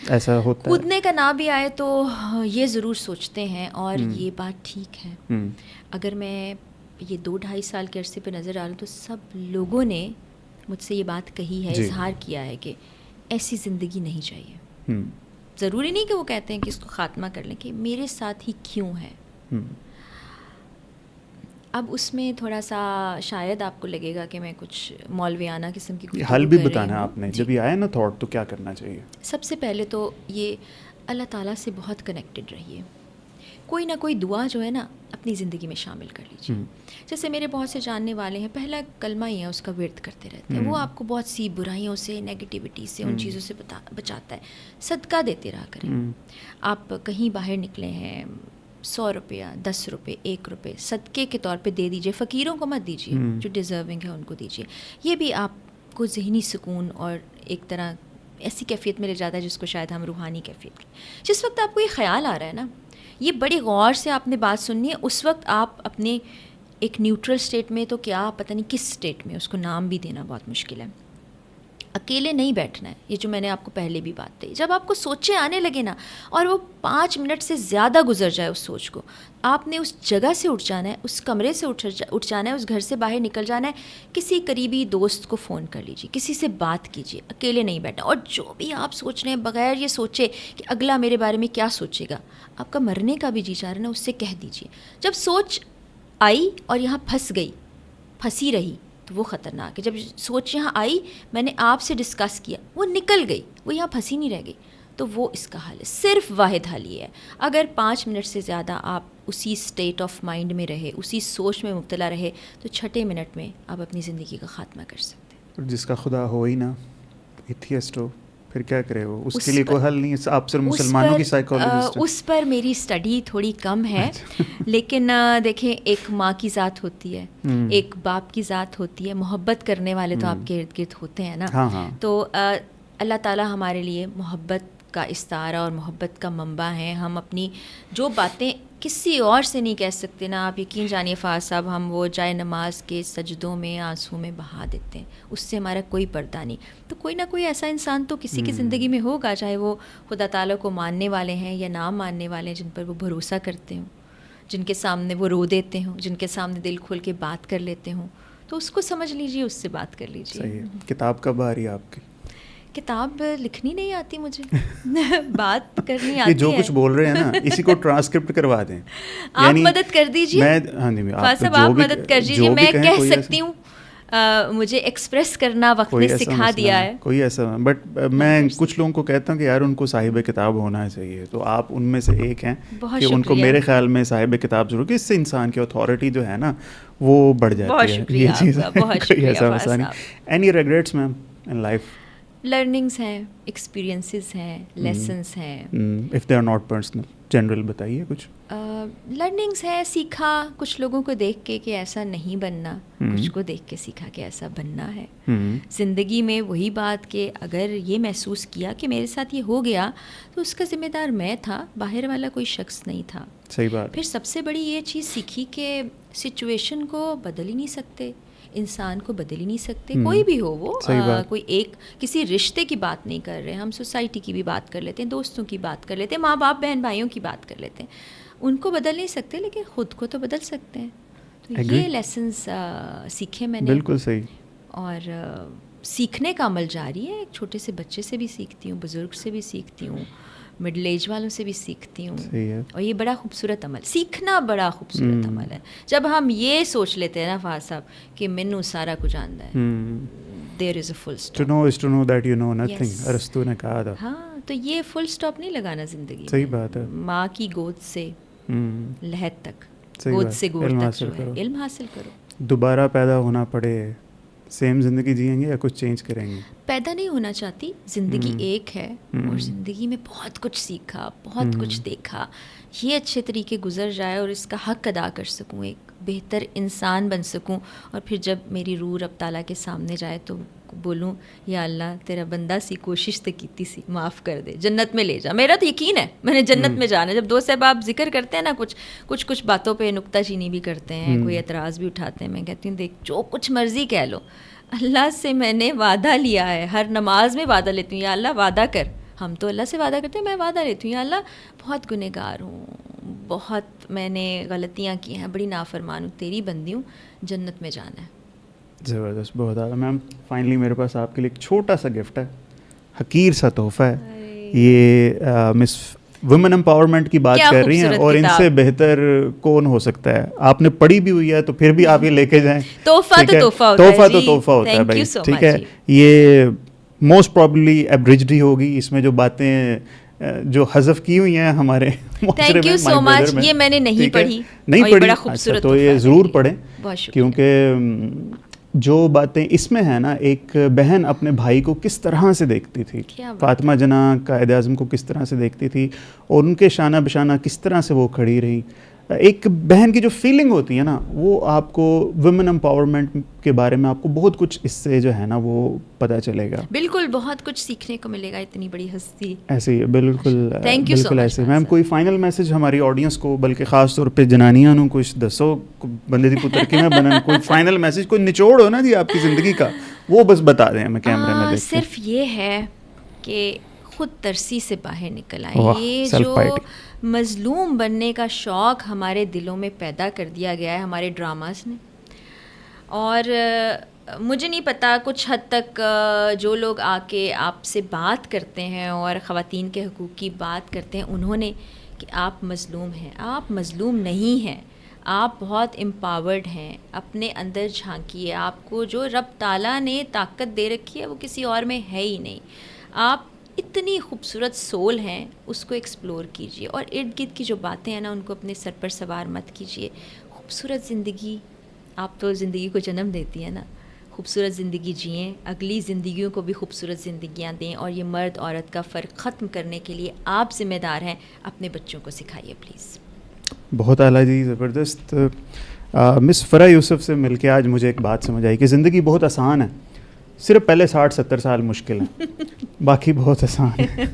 ایسا ہوتا ہے, کودنے کا نہ بھی آئے تو یہ ضرور سوچتے ہیں, اور یہ بات ٹھیک ہے. اگر میں یہ 2-2.5 سال کے عرصے پہ نظر آ رہا ہوں تو سب لوگوں نے مجھ سے یہ بات کہی ہے, اظہار کیا ہے کہ ایسی زندگی نہیں چاہیے. ضروری نہیں کہ وہ کہتے ہیں کہ اس کو خاتمہ کر لیں, کہ میرے ساتھ ہی کیوں ہے. اب اس میں تھوڑا سا شاید آپ کو لگے گا کہ میں کچھ مولویانہ قسم کی گفتگو حل بھی بتانا آپ نے. جب یہ آئے نا تھاٹ تو کیا کرنا چاہیے؟ سب سے پہلے تو یہ اللہ تعالیٰ سے بہت کنیکٹڈ رہیے. کوئی نہ کوئی دعا جو ہے نا اپنی زندگی میں شامل کر لیجیے. جیسے میرے بہت سے جاننے والے ہیں, پہلا کلمہ ہی ہے, اس کا ورد کرتے رہتے ہیں. وہ آپ کو بہت سی برائیوں سے, نیگیٹیوٹی سے, ان چیزوں سے بچاتا ہے. صدقہ دیتے رہا کریں. آپ کہیں باہر نکلے ہیں, 100 روپیہ, 10 روپے, 1 روپے صدقے کے طور پہ دے دیجیے. فقیروں کو مت دیجیے, جو ڈیزرونگ ہے ان کو دیجیے. یہ بھی آپ کو ذہنی سکون اور ایک طرح ایسی کیفیت میں لے جاتا ہے جس کو شاید ہم روحانی کیفیت کی. جس وقت آپ کو یہ خیال آ رہا ہے نا, یہ بڑی غور سے آپ نے بات سننی ہے. اس وقت آپ اپنے ایک نیوٹرل سٹیٹ میں, تو کیا پتہ نہیں کس سٹیٹ میں, اس کو نام بھی دینا بہت مشکل ہے. اکیلے نہیں بیٹھنا ہے. یہ جو میں نے آپ کو پہلے بھی بات کہی, جب آپ کو سوچیں آنے لگے نا, اور وہ 5 منٹ سے زیادہ گزر جائے اس سوچ کو, آپ نے اس جگہ سے اٹھ جانا ہے, اس کمرے سے اٹھ جانا ہے, اس گھر سے باہر نکل جانا ہے. کسی قریبی دوست کو فون کر لیجیے, کسی سے بات کیجیے, اکیلے نہیں بیٹھنا. اور جو بھی آپ سوچ رہے ہیں, بغیر یہ سوچے کہ اگلا میرے بارے میں کیا سوچے گا, آپ کا مرنے کا بھی جی چاہ رہا ہے نا, اس سے کہہ دیجیے. جب سوچ آئی اور یہاں پھنسی رہی تو وہ خطرناک ہے. جب سوچ یہاں آئی, میں نے آپ سے ڈسکس کیا, وہ نکل گئی, وہ یہاں پھنسی نہیں رہ گئی, تو وہ اس کا حل ہے. صرف واحد حل یہ ہے, اگر 5 منٹ سے زیادہ آپ اسی اسٹیٹ آف مائنڈ میں رہے, اسی سوچ میں مبتلا رہے, تو 6 منٹ میں آپ اپنی زندگی کا خاتمہ کر سکتے ہیں. جس کا خدا ہو ہی نا, ایتھیسٹ ہو, پھر کیا کرے وہ, اس کے لیے کوئی حل نہیں ہے, آپ صرف مسلمانوں کی سائیکالوجسٹ ہیں. اس پر میری اسٹڈی تھوڑی کم ہے, لیکن دیکھیں ایک ماں کی ذات ہوتی ہے, ایک باپ کی ذات ہوتی ہے, محبت کرنے والے تو آپ کے ارد گرد ہوتے ہیں نا. تو اللہ تعالیٰ ہمارے لیے محبت کا استعارہ اور محبت کا منبع ہے. ہم اپنی جو باتیں کسی اور سے نہیں کہہ سکتے نا, آپ یقین جانیے فاض صاحب, ہم وہ جائے نماز کے سجدوں میں آنسوں میں بہا دیتے ہیں, اس سے ہمارا کوئی پردہ نہیں. تو کوئی نہ کوئی ایسا انسان تو کسی کی زندگی میں ہوگا, چاہے وہ خدا تعالیٰ کو ماننے والے ہیں یا نہ ماننے والے ہیں, جن پر وہ بھروسہ کرتے ہوں, جن کے سامنے وہ رو دیتے ہوں, جن کے سامنے دل کھول کے بات کر لیتے ہوں, تو اس کو سمجھ لیجیے, اس سے بات کر لیجیے. صحیح ہے. کتاب کب آ رہی ہے آپ کی؟ کتاب لکھنی نہیں آتی مجھے, بات کرنی آتی ہے. جو کچھ بول رہے ہیں نا اسی کو ٹرانسکرپٹ کروا دیں. آپ مدد کر دیجیے, آپ مدد کر دیجیے. میں کہہ سکتی ہوں, مجھے ایکسپریس کرنا وقت نے سکھا دیا ہے. کوئی ایسا, بٹ میں کچھ لوگوں کو کہتا ہوں کہ یار ان کو صاحب کتاب ہونا چاہیے, تو آپ ان میں سے ایک ہیں کہ ان کو میرے خیال میں صاحب کتاب ضرور, کہ اس سے انسان کی اتھارٹی جو ہے نا وہ بڑھ جاتی ہے. یہ چیز کوئی ایسا مسئلہ نہیں. Any regrets ma'am in life? Learnings ہیں, ایکسپیرینسز ہیں, لیسنس ہیں. If they are not personal, general بتائیے کچھ. لرننگس ہیں, سیکھا کچھ لوگوں کو دیکھ کے کہ ایسا نہیں بننا, کچھ کو دیکھ کے سیکھا کہ ایسا بننا ہے. زندگی میں وہی بات کہ اگر یہ محسوس کیا کہ میرے ساتھ یہ ہو گیا تو اس کا ذمہ دار میں تھا, باہر والا کوئی شخص نہیں تھا. صحیح بات. پھر سب سے بڑی یہ چیز سیکھی کہ سچویشن کو بدل ہی نہیں سکتے, انسان کو بدل ہی نہیں سکتے, کوئی بھی ہو وہ. کوئی ایک کسی رشتے کی بات نہیں کر رہے, ہم سوسائٹی کی بھی بات کر لیتے ہیں, دوستوں کی بات کر لیتے ہیں, ماں باپ بہن بھائیوں کی بات کر لیتے ہیں. ان کو بدل نہیں سکتے لیکن خود کو تو بدل سکتے ہیں. تو یہ لیسنس سیکھے میں نے. بالکل صحیح. اور سیکھنے کا عمل جاری ہے. ایک چھوٹے سے بچے سے بھی سیکھتی ہوں, بزرگ سے بھی سیکھتی ہوں, مڈل ایج والوں سے بھی سیکھتی ہوں. اور یہ بڑا خوبصورت عمل, سیکھنا بڑا خوبصورت عمل ہے. جب ہم یہ سوچ لیتے ہیں نا فاض صاحب کہ مینوں سارا کچھ آندا ہے, there is a full stop. To know is to know that you know nothing, ارسطو نے کہا تھا. ہاں, تو یہ فل اسٹاپ نہیں لگانا زندگی. صحیح بات ہے. ماں کی گود سے لحد تک, گود سے گود تک جو ہے علم حاصل کرو. دوبارہ پیدا ہونا پڑے, سیم زندگی جئیں گے یا کچھ چینج کریں گے؟ پیدا نہیں ہونا چاہتی, زندگی ایک ہے اور زندگی میں بہت کچھ سیکھا, بہت کچھ دیکھا. یہ اچھے طریقے گزر جائے اور اس کا حق ادا کر سکوں, ایک بہتر انسان بن سکوں, اور پھر جب میری روح رب تعالیٰ کے سامنے جائے تو بولوں یا اللہ تیرا بندہ سی, کوشش تو کیتی سی, معاف کر دے, جنت میں لے جا. میرا تو یقین ہے میں نے جنت میں جانا ہے. جب دوست صاحب آپ ذکر کرتے ہیں نا, کچھ باتوں پہ نکتہ چینی بھی کرتے ہیں, کوئی اعتراض بھی اٹھاتے ہیں, میں کہتی ہوں دیکھ جو کچھ مرضی کہہ لو, اللہ سے میں نے وعدہ لیا ہے. ہر نماز میں وعدہ لیتی ہوں, یا اللہ وعدہ کر. ہم تو اللہ سے وعدہ کرتے ہیں, میں وعدہ لیتی ہوں یا اللہ بہت گنہگار ہوں, بہت میں نے غلطیاں کی ہیں, بڑی نافرمان ہوں, تیری بندی ہوں, جنت میں جانا ہے. زبردست, بہت اعلیٰ. میم فائنلی میرے پاس آپ کے لیے ایک چھوٹا سا گفٹ ہے, حقیر سا تحفہ ہے. یہ مس ویمن امپاورمنٹ کی بات کر رہی ہیں, اور ان سے بہتر کون ہو سکتا ہے. آپ نے پڑھی بھی ہوئی ہے تو پھر بھی آپ یہ لے کے جائیں. تحفہ تو تحفہ ہوتا ہے بھائی, ٹھیک ہے. یہ موسٹ پرابلی ایبریجڈ ہی ہوگی, اس میں جو باتیں جو حذف کی ہوئی ہیں ہمارے تھینک یو سو مچ. یہ میں نے نہیں پڑھی. بڑا خوبصورت, تو یہ ضرور پڑھیں, کیونکہ جو باتیں اس میں ہیں نا, ایک بہن اپنے بھائی کو کس طرح سے دیکھتی تھی, فاطمہ جناح قائد اعظم کو کس طرح سے دیکھتی تھی, اور ان کے شانہ بشانہ کس طرح سے وہ کھڑی رہی. ایک بہن کی جو فیلنگ ہوتی ہے نا, وہ آپ کو ویمن امپاورمنٹ کے بارے میں آپ کو بہت کچھ اس سے جو ہے نا وہ پتہ چلے گا. بالکل, بہت کچھ سیکھنے کو ملے گا, اتنی بڑی ہستی. ایسے ہی بالکل بالکل ایسے. میم کوئی فائنل میسج ہماری آڈینس کو, بلکہ خاص طور پہ جنانیاں نو کچھ دسو, بندے دی پتر کی میں بنن, کوئی فائنل میسج, کوئی نچوڑ ہو نا جی آپ کی زندگی کا, وہ بس بتا دیں ہمیں کیمرے میں دیکھ کے. صرف یہ ہے کہ خود ترسی سے باہر نکل آئیں. یہ جو مظلوم بننے کا شوق ہمارے دلوں میں پیدا کر دیا گیا ہے ہمارے ڈراماز نے, اور مجھے نہیں پتا, کچھ حد تک جو لوگ آ کے آپ سے بات کرتے ہیں اور خواتین کے حقوق کی بات کرتے ہیں, انہوں نے کہ آپ مظلوم ہیں. آپ مظلوم نہیں ہیں, آپ بہت امپاورڈ ہیں. اپنے اندر جھانکیے, آپ کو جو رب تعالیٰ نے طاقت دے رکھی ہے وہ کسی اور میں ہے ہی نہیں. آپ اتنی خوبصورت سول ہیں, اس کو ایکسپلور کیجیے, اور ارد گرد کی جو باتیں ہیں نا ان کو اپنے سر پر سوار مت کیجیے. خوبصورت زندگی, آپ تو زندگی کو جنم دیتی ہے نا, خوبصورت زندگی جئیں, اگلی زندگیوں کو بھی خوبصورت زندگیاں دیں, اور یہ مرد عورت کا فرق ختم کرنے کے لیے آپ ذمہ دار ہیں. اپنے بچوں کو سکھائیے پلیز. بہت اعلیٰ جی, زبردست. مس فرح یوسف سے مل کے آج مجھے ایک بات سمجھ آئی کہ زندگی بہت آسان ہے, صرف پہلے 60-70 سال مشکل ہیں, باقی بہت آسان ہے.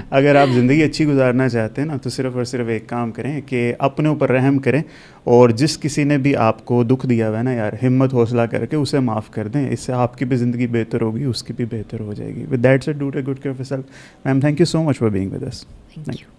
اگر آپ زندگی اچھی گزارنا چاہتے ہیں نا تو صرف اور صرف ایک کام کریں کہ اپنے اوپر رحم کریں, اور جس کسی نے بھی آپ کو دکھ دیا ہوا ہے نا یار, ہمت حوصلہ کر کے اسے معاف کر دیں. اس سے آپ کی بھی زندگی بہتر ہوگی, اس کی بھی بہتر ہو جائے گی. With that said do take good care of yourself. Ma'am thank you so much for being with us. Thank you.